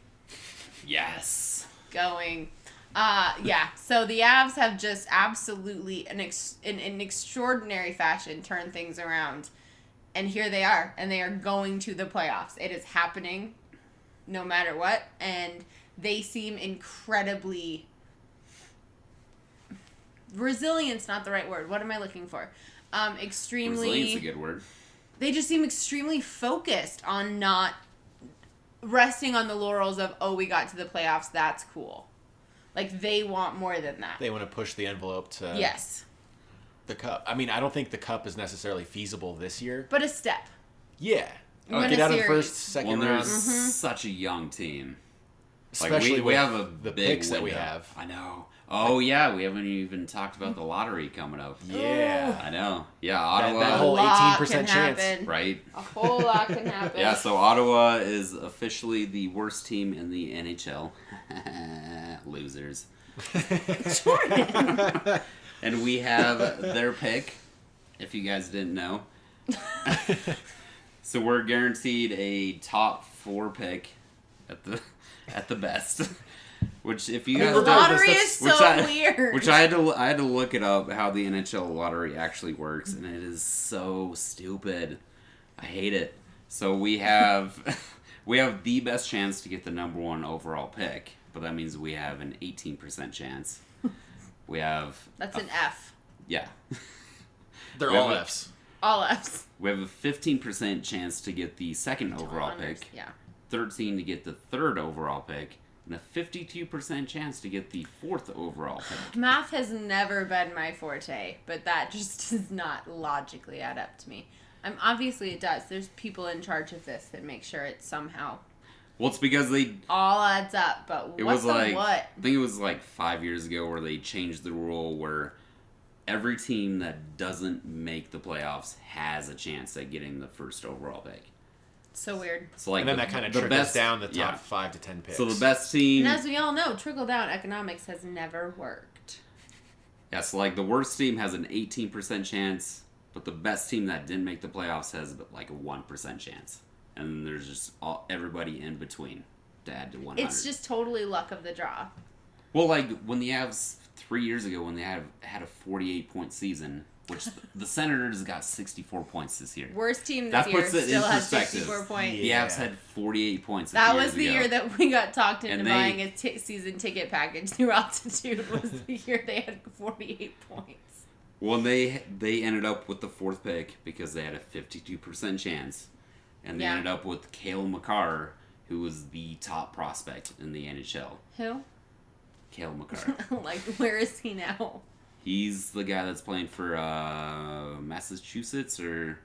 Yes. Going. Yeah. So the Avs have just absolutely, in extraordinary fashion, turned things around. And here they are. And they are going to the playoffs. It is happening no matter what. And they seem incredibly... Resilience, not the right word. What am I looking for? Extremely... Resilience is a good word. They just seem extremely focused on not resting on the laurels of, oh, we got to the playoffs, that's cool. Like, they want more than that. They want to push the envelope to Yes. the cup. I mean, I don't think the cup is necessarily feasible this year. But a step. Yeah. Win Get a out of the series. first, second Well, round. there's such a young team. Like, Especially we with have a the big picks that we window. have. I know. Oh, yeah. We haven't even talked about the lottery coming up. Yeah. I know. Yeah, That Ottawa. whole A lot 18% can chance. happen. Right? A whole lot can happen. Yeah, so Ottawa is officially the worst team in the NHL. Losers. Jordan. And we have their pick, if you guys didn't know. So we're guaranteed a top 4 pick at the best. Which, if you guys The don't, lottery is so weird. Which I had to look it up how the NHL lottery actually works, and it is so stupid. I hate it. So we have the best chance to get the number 1 overall pick, but that means we have an 18% chance. We have That's an F. yeah. They're We all have a- All Fs. Fs. We have a 15% chance to get the second overall Honors, pick, Yeah. 13 to get the third overall pick, and a 52% chance to get the 4th overall pick. Math has never been my forte, but that just does not logically add up to me. Obviously it does. There's people in charge of this that make sure it somehow Well, it's because all adds up, but it what was the like what? I think it was like 5 years ago where they changed the rule where every team that doesn't make the playoffs has a chance at getting the first overall pick. So weird. So like And then that kind of the trickles best, down the top yeah. 5 to 10 picks. So the best team, And as we all know, trickle-down economics has never worked. yeah. So like the worst team has an 18% chance, but the best team that didn't make the playoffs has like a 1% chance, and then there's just everybody in between to add to 100. It's just totally luck of the draw. Well, like when the Avs 3 years ago when they had a 48-point season, which the Senators got 64 points this year. Worst team this That year puts it in still has perspective. 64 points. The Yeah. Avs had 48 points. That years was the ago. year that we got talked into And they- buying a season ticket package through Altitude. Was the year they had 48 points. Well, they ended up with the 4th pick because they had a 52% chance, and they Yeah. ended up with Cale Makar, who was the top prospect in the NHL. Who? Cale Makar. Like, where is he now? He's the guy that's playing for Massachusetts, or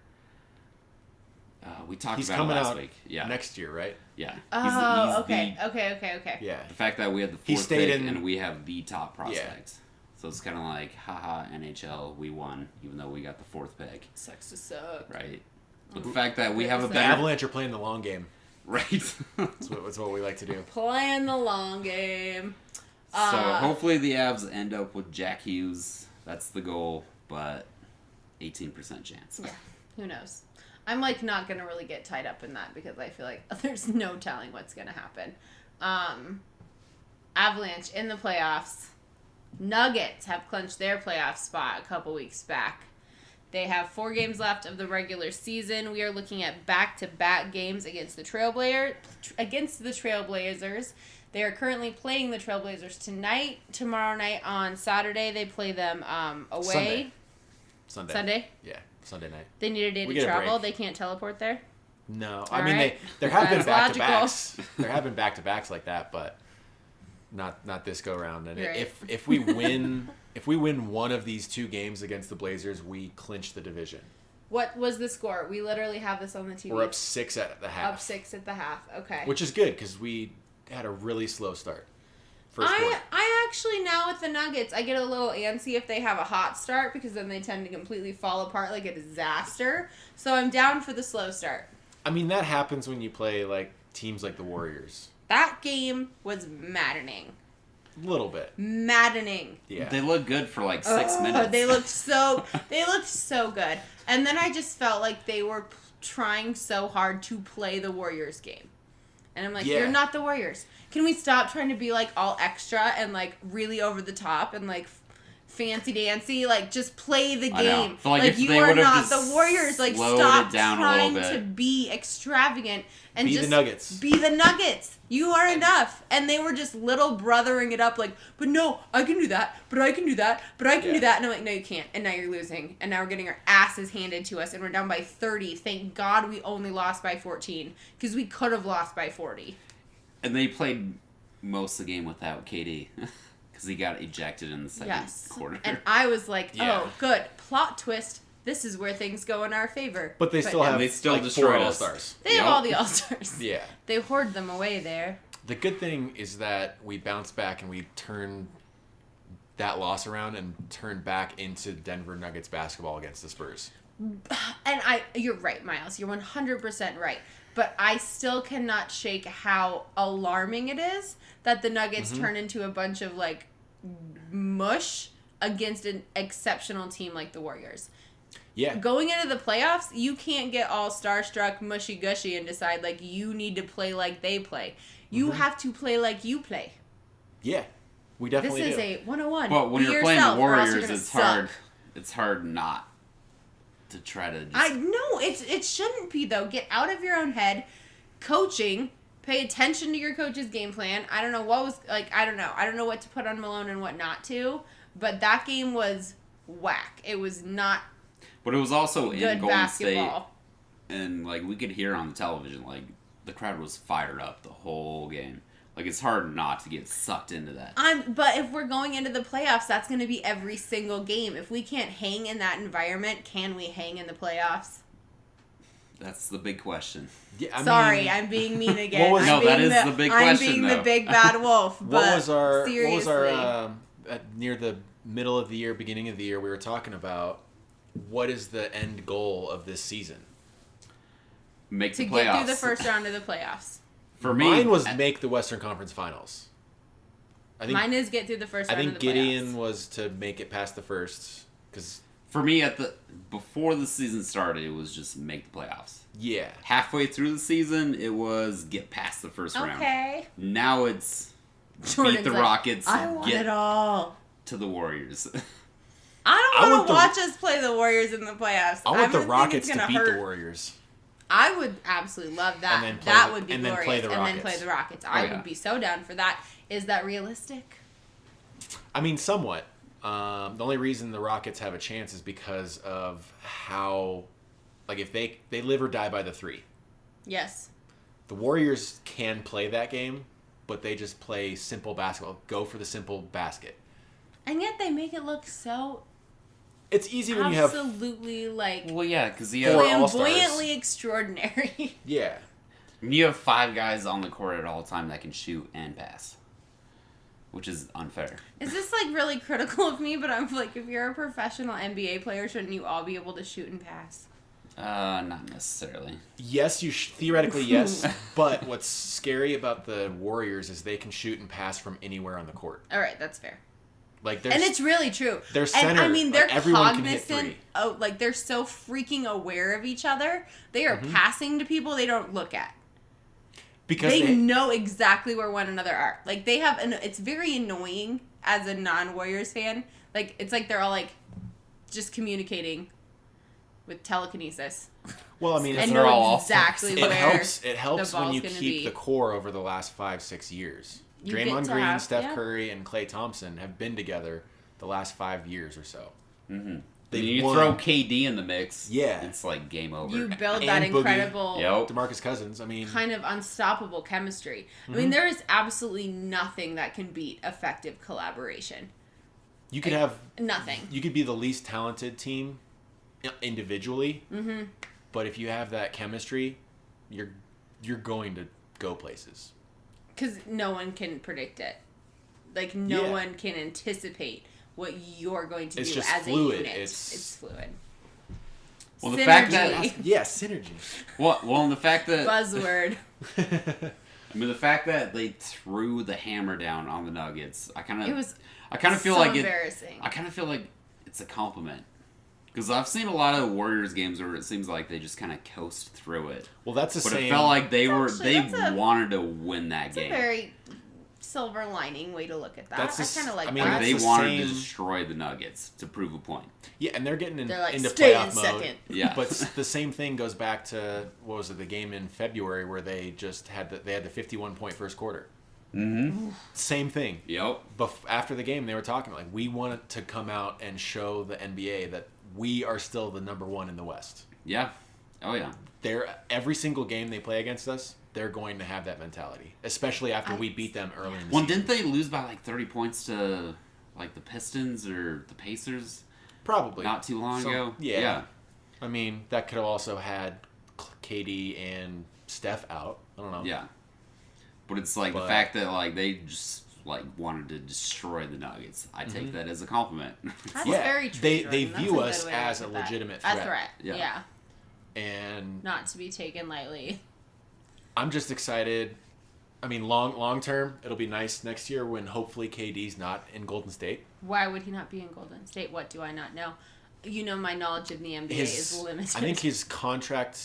we talked He's about it coming last out week. Yeah, next year, right? yeah. Oh, He's okay. Okay. Yeah. The fact that we had the He 4th stayed pick in- and we have the top prospect. So it's kind of like, haha, NHL, we won, even though we got the 4th pick, Sucks to suck. right? But the fact that we have a The The better... Avalanche are playing the long game. Right. That's what we like to do. Playing the long game. So hopefully the Avs end up with Jack Hughes. That's the goal, but 18% chance. Yeah, who knows? I'm like not gonna really get tied up in that because I feel like there's no telling what's gonna happen. Avalanche in the playoffs. Nuggets have clinched their playoff spot a couple weeks back. They have 4 games left of the regular season. We are looking at back-to-back games against the Trailblazers. They are currently playing the Trailblazers tonight. Tomorrow night on Saturday, they play them away. Sunday? Yeah, Sunday night. They need a day We to get a travel. break. They can't teleport there. No, All I mean right. there have been That's back-to-backs. There have been back-to-backs like that, but not this go round. And Right. if we win one of these 2 games against the Blazers, we clinch the division. What was the score? We literally have this on the TV. We're up 6 at the half. Up 6 at the half. Okay. Which is good because we had a really slow start. First quarter. I actually now with the Nuggets, I get a little antsy if they have a hot start because then they tend to completely fall apart like a disaster. So I'm down for the slow start. I mean, that happens when you play like teams like the Warriors. That game was maddening. A little bit. Maddening. Yeah. They looked good for like 6 minutes. They looked so good. And then I just felt like they were trying so hard to play the Warriors game. And I'm like, Yeah. you're not the Warriors. Can we stop trying to be like all extra and like really over the top and like fancy dancy? Like just play the I know. game. Feel like if you they are would've not just the Warriors. Like slowed stop it down a trying little to bit. be extravagant and Be just the Nuggets. Be the Nuggets. You are enough. And they were just little brothering it up like, but no, I can do that, but I can do that, but I can do that. And I'm like, no, you can't. And now you're losing. And now we're getting our asses handed to us and we're down by 30. Thank God we only lost by 14 because we could have lost by 40. And they played most of the game without KD because he got ejected in the second quarter. And I was like, Yeah. oh, good. Plot twist. This is where things go in our favor. But they still have they still like destroyed 4 us. All-Stars. They have Yep. all the All-Stars. Yeah. They hoard them away there. The good thing is that we bounced back and we turned that loss around and turned back into Denver Nuggets basketball against the Spurs. And you're right, Miles. You're 100% right. But I still cannot shake how alarming it is that the Nuggets turn into a bunch of like mush against an exceptional team like the Warriors. Yeah. Going into the playoffs, you can't get all starstruck, mushy gushy and decide like you need to play like they play. You have to play like you play. Yeah. We definitely This is do. a 101. But when Be you're playing yourself, the or else you're Warriors, gonna it's suck. hard. It's hard not to try to. Just... I know it shouldn't be though. Get out of your own head. Coaching, pay attention to your coach's game plan. I don't know what was like. I don't know what to put on Malone and what not to. But that game was whack. It was not But it was also in good Golden State, basketball. and like we could hear on the television, like the crowd was fired up the whole game. Like it's hard not to get sucked into that. But if we're going into the playoffs, that's going to be every single game. If we can't hang in that environment, can we hang in the playoffs? That's the big question. Yeah, I Sorry, mean, I'm being mean again. What was- I'm No, that being is the big question, I'm being though. the big bad wolf. But what was our seriously. near the middle of the year, beginning of the year, we were talking about what is the end goal of this season? Make to the playoffs. get through the first round of the playoffs. For me, Mine was make the Western Conference Finals. I think Mine is get through the first I round think of the Gideon playoffs. was to make it past the first because for me before the season started, it was just make the playoffs. yeah. Halfway through the season, it was get past the first round. Okay. Now it's Jordan's beat the like, Rockets, I want get it all. to the Warriors. I I don't want want the- to watch us play the Warriors in the playoffs. I want the think Rockets it's to gonna beat hurt. the Warriors. I would absolutely love that. And then play That the- would be and then glorious. play the and then Rockets. play the Rockets. I yeah. would be so down for that. Is that realistic? I mean, somewhat. The only reason the Rockets have a chance is because of how, like, if they live or die by the 3. Yes. The Warriors can play that game, but they just play simple basketball. Go for the simple basket. And yet they make it look so It's easy when you have absolutely like well, yeah, because you Four have, All-Stars. flamboyantly extraordinary. yeah. you have 5 guys on the court at all time that can shoot and pass, which is unfair. Is this like really critical of me? But I'm like, if you're a professional NBA player, shouldn't you all be able to shoot and pass? Not necessarily. Yes, theoretically yes, but what's scary about the Warriors is they can shoot and pass from anywhere on the court. All right, that's fair. Like And it's really true. their And center, I mean, like, they're everyone can hit cognizant. 3. Oh, like they're so freaking aware of each other. They are passing to people they don't look at. Because They know exactly where one another are. Like they have, it's very annoying as a non-Warriors fan. Like it's like they're all like just communicating with telekinesis. well, I mean, And it's, they're all know off. exactly it where helps. It the helps when ball's you gonna keep be. the core over the last 5-6 years. You get Draymond to Green, have- Steph yeah. Curry, and Klay Thompson have been together the last 5 years or so. Mm-hmm. They've You won. throw KD in the mix, Yeah. it's like game over. You build And that Boogie. incredible Yep. DeMarcus Cousins. I mean, kind of unstoppable chemistry. I mean, there is absolutely nothing that can beat effective collaboration. you could have Nothing. you could be the least talented team individually, but if you have that chemistry, you're going to go places. Because no one can predict it. Like, no Yeah. one can anticipate what you're going to It's do just as fluid. a unit. It's- It's fluid. Well, the Synergy. fact that Yeah, synergy. and the fact that Buzzword. I mean, the fact that they threw the hammer down on the Nuggets, I kind It was of feel so like embarrassing. I kind of feel like it's a compliment. Because I've seen a lot of Warriors games where it seems like they just kind of coast through it. Well, that's the But same. it felt like they that's wanted to win that It's a game. very silver lining way to look at that. That's I the kind of like I mean, that. Like that's they the wanted same- to destroy the Nuggets to prove a point. Yeah, and they're getting They're like, into stay playoff in mode. second. Yeah. But the same thing goes back to, what was it, the game in February where they just had the 51-point first quarter. Mm-hmm. Same thing. Yep. After the game, they were talking like, we wanted to come out and show the NBA that we are still the number one in the West. Yeah. Oh yeah. Every single game they play against us, they're going to have that mentality, especially after we beat them early in the Well, season. didn't they lose by like 30 points to like the Pistons or the Pacers Probably. not too long ago? Yeah. I mean, that could have also had KD and Steph out. I don't know. Yeah. But it's like the fact that like they just like wanted to destroy the Nuggets. I take that as a compliment. That's Yeah, very true. they Jordan. That's view a good us way to as look a at that. legitimate A threat. threat. Yeah. Yeah. And Not to be taken lightly. I'm just excited. I mean, long term, it'll be nice next year when hopefully KD's not in Golden State. Why would he not be in Golden State? What do I not know? You know, my knowledge of the NBA is limited. I think his contract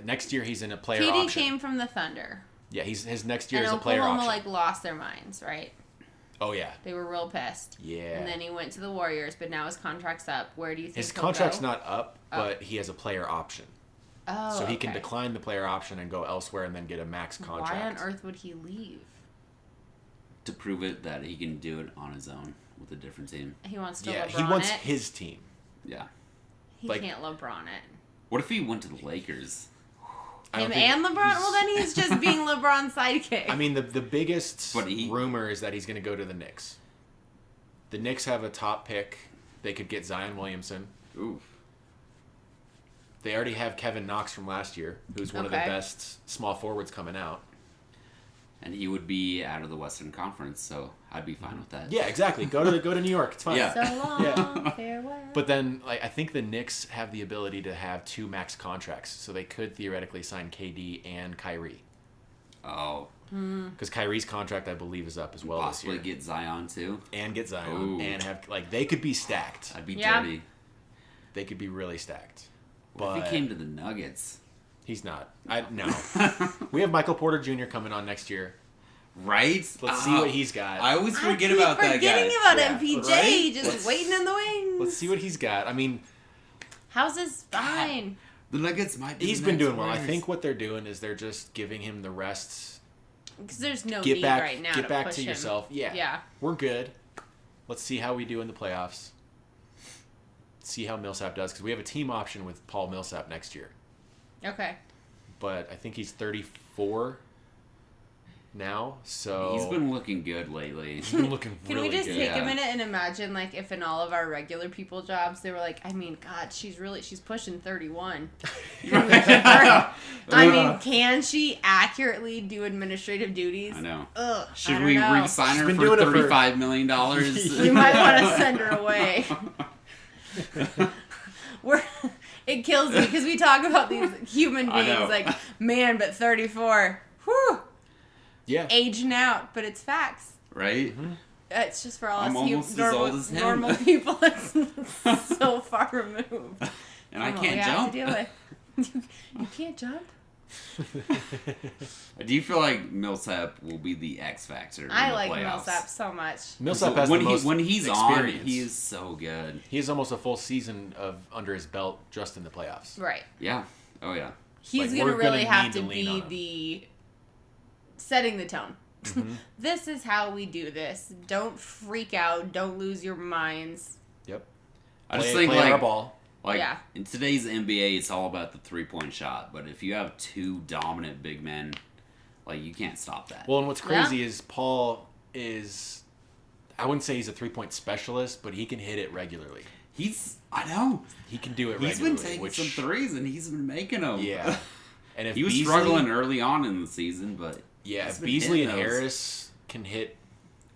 next year he's in a player KD option. came from the Thunder. Yeah, his next year And is a player Oklahoma option. lost their minds, right? Oh yeah. They were real pissed. Yeah. And then he went to the Warriors, but now his contract's up. Where do you think His he'll contract's go? not up, but he has a player option. Oh, So he can okay. decline the player option and go elsewhere and then get a max contract. Why on earth would he leave? To prove it that he can do it on his own with a different team. He wants to Yeah, LeBron he wants it. his team. Yeah. He like- can't LeBron it. What if he went to the Lakers? I don't Him think and LeBron? Well, then he's just being LeBron's sidekick. I mean, the biggest But he- rumor is that he's going to go to the Knicks. The Knicks have a top pick. They could get Zion Williamson. Oof. They already have Kevin Knox from last year, who's one of the Okay. best small forwards coming out. And he would be out of the Western Conference, so I'd be fine with that. Yeah, exactly. Go to New York. It's fine. Yeah. so long, Yeah. farewell. But then, like, I think the Knicks have the ability to have 2 max contracts, so they could theoretically sign KD and Kyrie. Oh. Because Kyrie's contract, I believe, is up as well this Possibly year. get Zion too. And get Zion. Ooh. And have, like, they could be stacked. I'd be Yeah. dirty. They could be really stacked. What But if he came to the Nuggets? he's not. No. We have Michael Porter Jr. coming on next year. Right? Let's see what he's got. I always I forget keep about that guy. forgetting about Yeah. MPJ, Right? just waiting in the wings. Let's see what he's got. I mean, How's his spine? The Nuggets might be he's the been next doing well. I Warriors. think what they're doing is they're just giving him the rest. Because there's no Get need back, right now get to back push to him. yourself. Yeah, Yeah. we're good. Let's see how we do in the playoffs. See how Millsap does because we have a team option with Paul Millsap next year. Okay. But I think he's 34 now, so He's been looking good lately. he's been looking Can really we just good. take Yeah. a minute and imagine, like, if in all of our regular people jobs, they were like, I mean, God, she's pushing 31. I mean, can she accurately do administrative duties? I know. Ugh. Should I we don't know. re-sign She's her been for doing it for- $35 million? We might want to send her away. It kills me because we talk about these human I know. beings like, man, but 34. Whew. Yeah. Aging out, but it's facts. Right? It's just for all I'm us almost as old as him. normal people. It's so far removed. And I Come on, can't we have jump. to deal with. You can't jump? Do you feel like Millsap will be the X factor? I in the like playoffs? Millsap so much. Millsap has when the most when he's on, experience. he is so good. He has almost a full season of under his belt just in the playoffs. Right. Yeah. Oh yeah. He's Like, going to we're gonna really have need to to lean on be him. the setting the tone. Mm-hmm. This is how we do this. Don't freak out. Don't lose your minds. Yep. I just Play think our like ball. Yeah. in today's NBA, it's all about the 3-point shot. But if you have 2 dominant big men, like you can't stop that. Well, and what's crazy is Paul is, I wouldn't say he's a 3-point specialist, but he can hit it regularly. I know. He can do it He's regularly. been taking which, some threes and he's been making them. Yeah. And if He was Beasley, struggling early on in the season, but Yeah, he's if been Beasley hitting and those. Harris can hit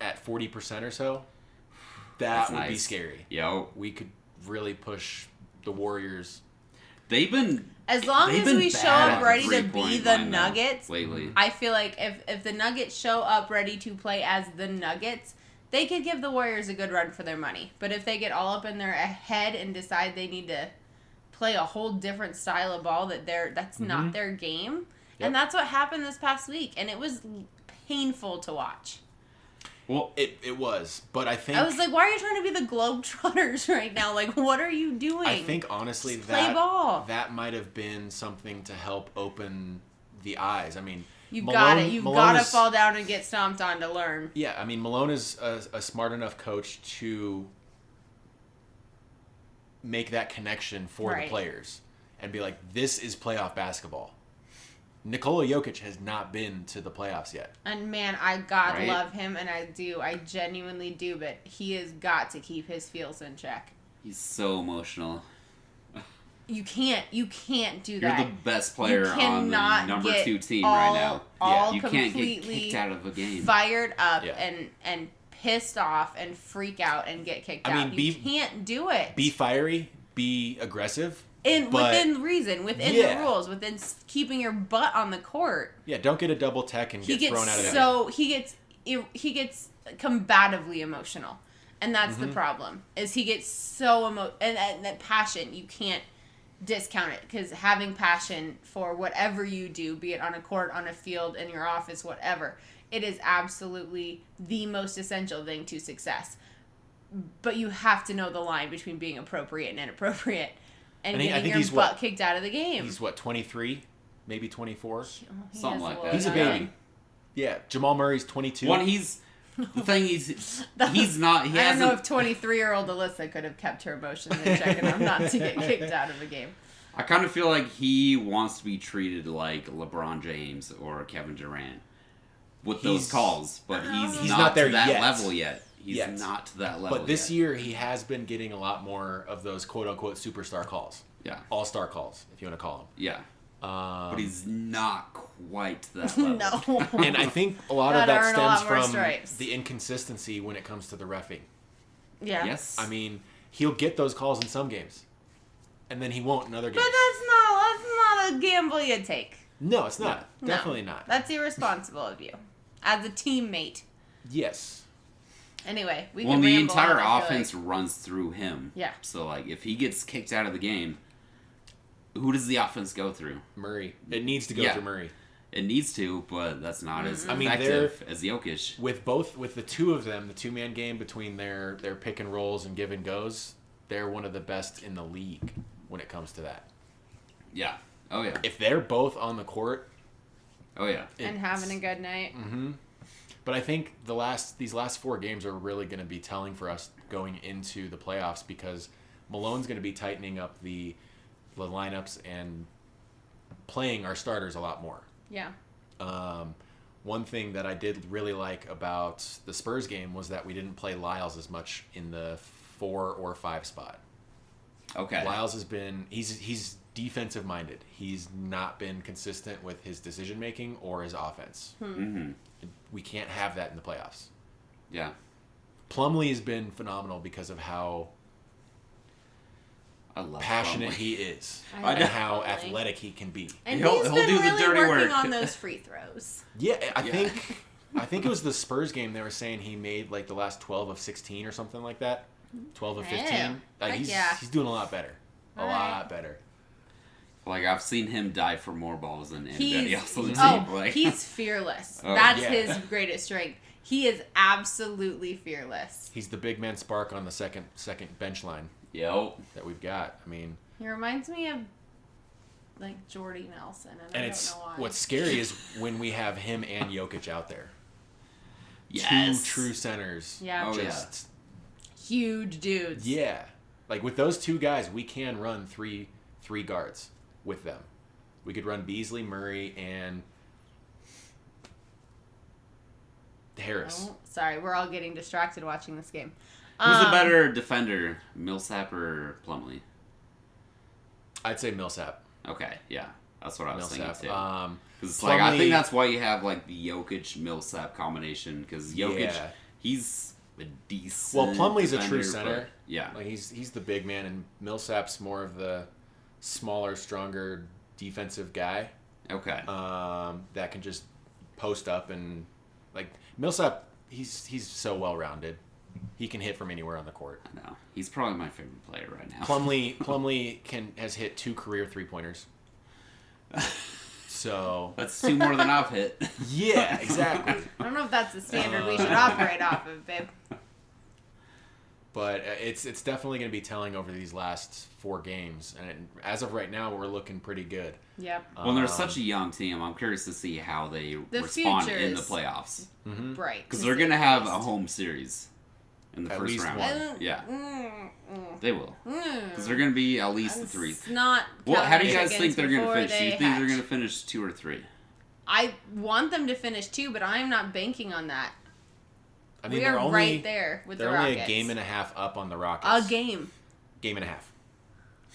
at 40% or so, that That's would be nice. scary. Yo, We could really push the Warriors. They've been As long as we show up ready to be the Nuggets, lately. I feel like if the Nuggets show up ready to play as the Nuggets, they could give the Warriors a good run for their money. But if they get all up in their head and decide they need to play a whole different style of ball that's not their game, and that's what happened this past week, and it was painful to watch. Well, it was, but I think... I was like, why are you trying to be the Globetrotters right now? Like, what are you doing? I think, honestly, just play ball. That might have been something to help open the eyes. I mean... You've got to fall down and get stomped on to learn. Yeah, I mean, Malone is a smart enough coach to make that connection for the players and be like, this is playoff basketball. Nikola Jokic has not been to the playoffs yet. And man, I love him, and I do. I genuinely do, but he has got to keep his feels in check. He's so emotional. You can't do You're that. the best player on the number 2 team right now. You can't get kicked out of a game. Fired up and pissed off and freak out and get kicked out. You can't do it. Be fiery, be aggressive. Within reason, within the rules, within keeping your butt on the court. Yeah, don't get a double tech and get thrown out of the game. He gets combatively emotional, and that's the problem. Is he gets so and that passion, you can't discount it, because having passion for whatever you do, be it on a court, on a field, in your office, whatever, it is absolutely the most essential thing to success. But you have to know the line between being appropriate and inappropriate. And getting your butt kicked out of the game. He's 23? Maybe 24? Something like that. He's a baby. Yeah, Jamal Murray's 22. The thing is, he's not... I don't know if 23-year-old Alyssa could have kept her emotions in check enough not to get kicked out of a game. I kind of feel like he wants to be treated like LeBron James or Kevin Durant with those calls, but he's not there to that level yet. He's not to that level. But this year, he has been getting a lot more of those quote-unquote superstar calls. Yeah. All-star calls, if you want to call them. Yeah. But he's not quite to that level. No. And I think a lot of that stems from stripes. the inconsistency when it comes to the reffing. Yeah. Yes. I mean, he'll get those calls in some games, and then he won't in other games. But that's not a gamble you take. No, it's not. No. Definitely not. That's irresponsible of you. As a teammate. Yes. Anyway, the entire offense runs through him. Yeah. So, like, if he gets kicked out of the game, who does the offense go through? Murray. It needs to go through Murray. It needs to, but that's not as effective as Jokic. With the two of them, the two-man game between their pick and rolls and give and goes, they're one of the best in the league when it comes to that. Yeah. Oh, yeah. If they're both on the court... Oh, yeah. And having a good night. Mm-hmm. But I think these last 4 games are really going to be telling for us going into the playoffs, because Malone's going to be tightening up the lineups and playing our starters a lot more. Yeah. One thing that I did really like about the Spurs game was that we didn't play Lyles as much in the 4 or 5 spot. Okay. Lyles has been he's defensive minded. He's not been consistent with his decision making or his offense. Mm-hmm. We can't have that in the playoffs. Yeah. Plumlee has been phenomenal because of how passionate Plumlee. He is and how athletic he can be. And he'll been do the really dirty working work on those free throws. Yeah, I think it was the Spurs game. They were saying he made like the last 12 of 16 or something like that. 12 of 15. He's doing a lot better. A lot better. Like, I've seen him die for more balls than anybody else on the team. He's fearless. That's his greatest strength. He is absolutely fearless. He's the big man spark on the second bench line. Yep. That we've got. I mean, he reminds me of like Jordy Nelson, and I don't know why. What's scary is when we have him and Jokic out there. Yes. 2 true centers. Yeah. Huge dudes. Yeah. Like with those 2 guys, we can run three guards with them. We could run Beasley, Murray, and Harris. Oh, sorry, we're all getting distracted watching this game. Who's the better defender, Millsap or Plumlee? I'd say Millsap. Okay, yeah. That's what I was thinking too. Because Plumlee, I think that's why you have like the Jokic-Millsap combination, because Jokic, he's a decent. Well, Plumlee's a true defender, center. but- Yeah. Like he's the big man, and Millsap's more of the smaller, stronger defensive guy. Okay. That can just post up and like Millsap. He's so well rounded. He can hit from anywhere on the court. I know. He's probably my favorite player right now. Plumlee has hit 2 career 3-pointers. So That's 2 more than I've hit. yeah, exactly. I don't know if that's the standard we should operate off of, babe. But it's definitely going to be telling over these last 4 games, and as of right now, we're looking pretty good. Yep. Well, they're such a young team. I'm curious to see how they The respond future in the is playoffs. Bright. Because they're going to have a home series in the At first least round. one. Yeah, they will. Because they're going to be at least the 3. It's not. Well, how do you counting guys think they're going to before finish? Do you they think they're hatch. going to finish 2 or 3? I want them to finish 2, but I'm not banking on that. I mean, We they're are only, right there with the they're Rockets. only a game and a half up on the Rockets. A game. Game and a half.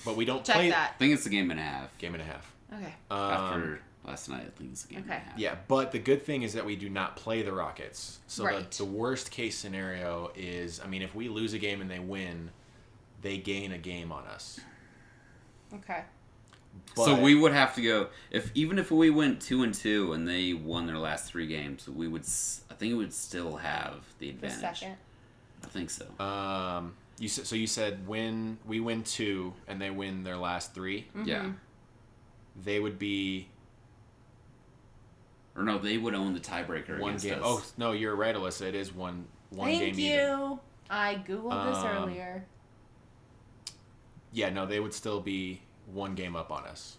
But we don't Check play that. I think it's a game and a half. game and a half. Okay. After last night, I think it's a game and a Okay. half. Yeah, but the good thing is that we do not play the Rockets. So Right. the worst case scenario is, I mean, if we lose a game and they win, they gain a game on us. Okay. So But- we would have to go even if we went 2-2 and they won their last 3 games, we would. I think we would still have the The advantage. second. I think so. You said when we win 2 and they win their last 3, Yeah. they would be Or no, they would own the tiebreaker one against game. us. Oh no, you're right, Alyssa. It is one Thank game you. even. I googled this earlier. Yeah, no, they would still be 1 game up on us.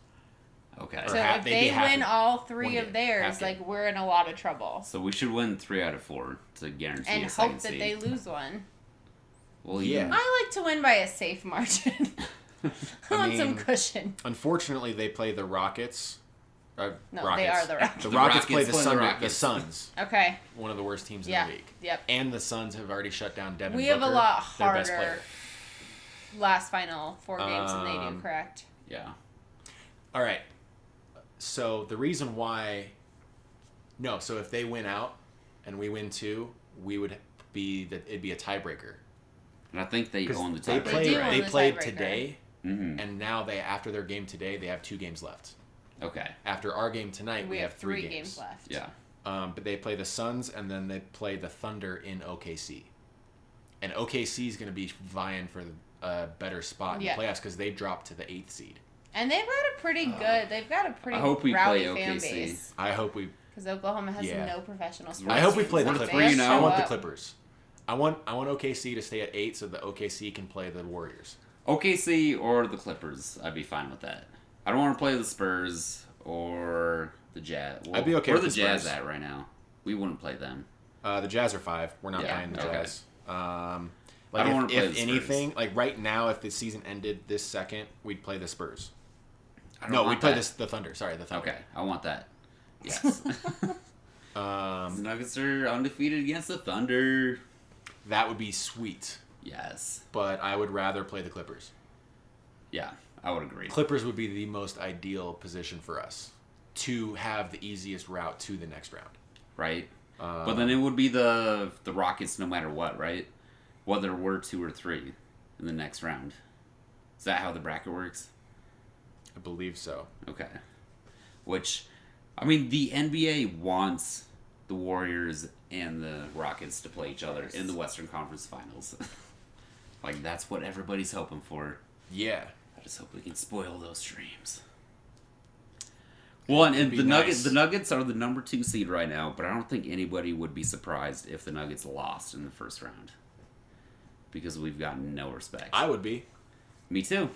Okay. Or So half- if they'd be they half win a- all one 3 game, of theirs, half game. like we're in a lot of trouble. So we should win 3 out of 4 to guarantee And a second hope that seed. they lose one. Well, Yeah. I like to win by a safe margin. I want some mean, cushion. Unfortunately, they play the Rockets. No, Rockets. they are the Rockets. The The Rockets Rockets play the play the Sun, the Rockets. Suns, Okay. one of the worst teams Yeah. in the league. Yep. And the Suns have already shut down Devin We Booker, have a lot their best harder player. last final 4 games than they do, correct? Yeah. All right. So the reason why, so if they win out and we win 2, we would it'd be a tiebreaker. And I think they 'Cause own the they tiebreaker. played. do own They the played tiebreaker. today, Mm-hmm. and now after their game today, they have 2 games left. Okay. After our game tonight, We have 3 games games left. Yeah. But they play the Suns and then they play the Thunder in OKC. And OKC is going to be vying for a better spot in Yeah. the playoffs because they dropped to the 8th seed. And they've got a pretty good. They've got a pretty I hope we rowdy play fan OKC. base. I hope we. Because Oklahoma has Yeah. no professional sports. I hope we play the We're Clippers. 3-0. I want the Up. Clippers. I want OKC to stay at 8 so the OKC can play the Warriors. OKC or the Clippers, I'd be fine with that. I don't want to play the Spurs or the Jazz. Well, I'd be okay where with the the Jazz Spurs. at right now? We wouldn't play them. The Jazz are 5. We're not Yeah, playing the okay. Jazz. I Like don't wanna if, play if the Spurs. anything, like right now, if the season ended this second, we'd play the Spurs. I don't No, want we'd play that. the Thunder. Sorry, the Thunder. Okay, I want that. Yes. The Nuggets are undefeated against the Thunder. That would be sweet, Yes. but I would rather play the Clippers. Yeah, I would agree. Clippers would be the most ideal position for us to have the easiest route to the next round. Right? But then it would be the Rockets no matter what, right? Whether we're 2 or 3 in the next round. Is that how the bracket works? I believe so. Okay. Which, I mean, the NBA wants the Warriors and the Rockets to play each other in the Western Conference Finals. Like, that's what everybody's hoping for. Yeah. I just hope we can spoil those dreams. Well, and It'd be the nice. Nuggets are the number 2 seed right now, but I don't think anybody would be surprised if the Nuggets lost in the first round. Because we've gotten no respect. I would be. Me too.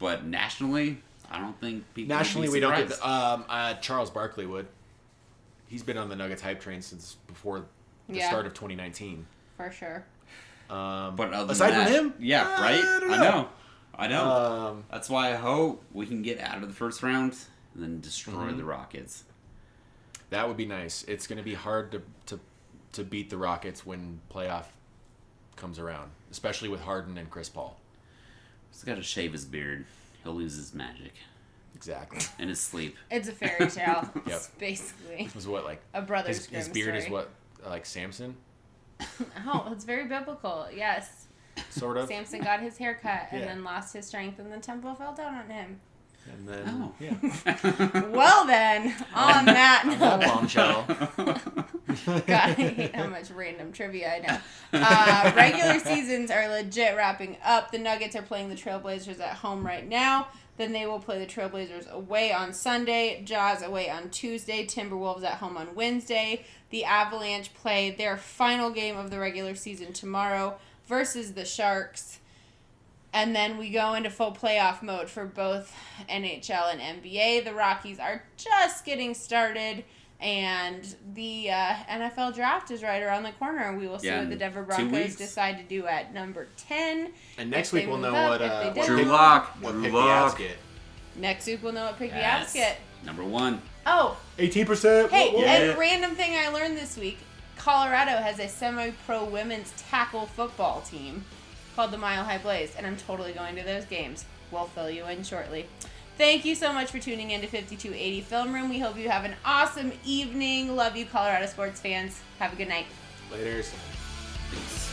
But nationally, I don't think people Nationally, would we be don't get surprised. the. Charles Barkley would. He's been on the Nuggets hype train since before the Yeah. start of 2019. For sure. But other aside than from that, him, yeah, right? don't I know. Um, That's why I hope we can get out of the first round and then destroy Mm-hmm. the Rockets. that would be nice. It's going to be hard to beat the Rockets when playoff comes around, especially with Harden and Chris Paul. He's got to shave his beard. He'll lose his magic Exactly. in his sleep. It's a fairy tale. Yep. It's basically It was what, like a brother's his Grimm beard is story. what, like Samson? Oh, it's very biblical. Yes. Sort of. Samson got his hair cut and Yeah. then lost his strength, and the temple fell down on him. And then, yeah. Well then, on that On that note, bombshell. God, I hate how much random trivia I know. Regular seasons are legit wrapping up. The Nuggets are playing the Trailblazers at home right now. Then they will play the Trailblazers away on Sunday, Jazz away on Tuesday, Timberwolves at home on Wednesday. The Avalanche play their final game of the regular season tomorrow versus the Sharks. And then we go into full playoff mode for both NHL and NBA. The Rockies are just getting started, and the NFL draft is right around the corner. We will see what the Denver 2 Broncos weeks. decide to do at number 10. And next If week they we'll move know up, what if they what don't. Drew pick, Lock. what Drew pick the Lock. Avs get. Next week we'll know what pick Yes. the Avs get. Number 1. Oh, 18%. hey, Whoa, whoa. and random thing I learned this week. Colorado has a semi-pro women's tackle football team called the Mile High Blaze, and I'm totally going to those games. We'll fill you in shortly. Thank you so much for tuning in to 5280 Film Room. We hope you have an awesome evening. Love you, Colorado sports fans. Have a good night. Laters. Peace.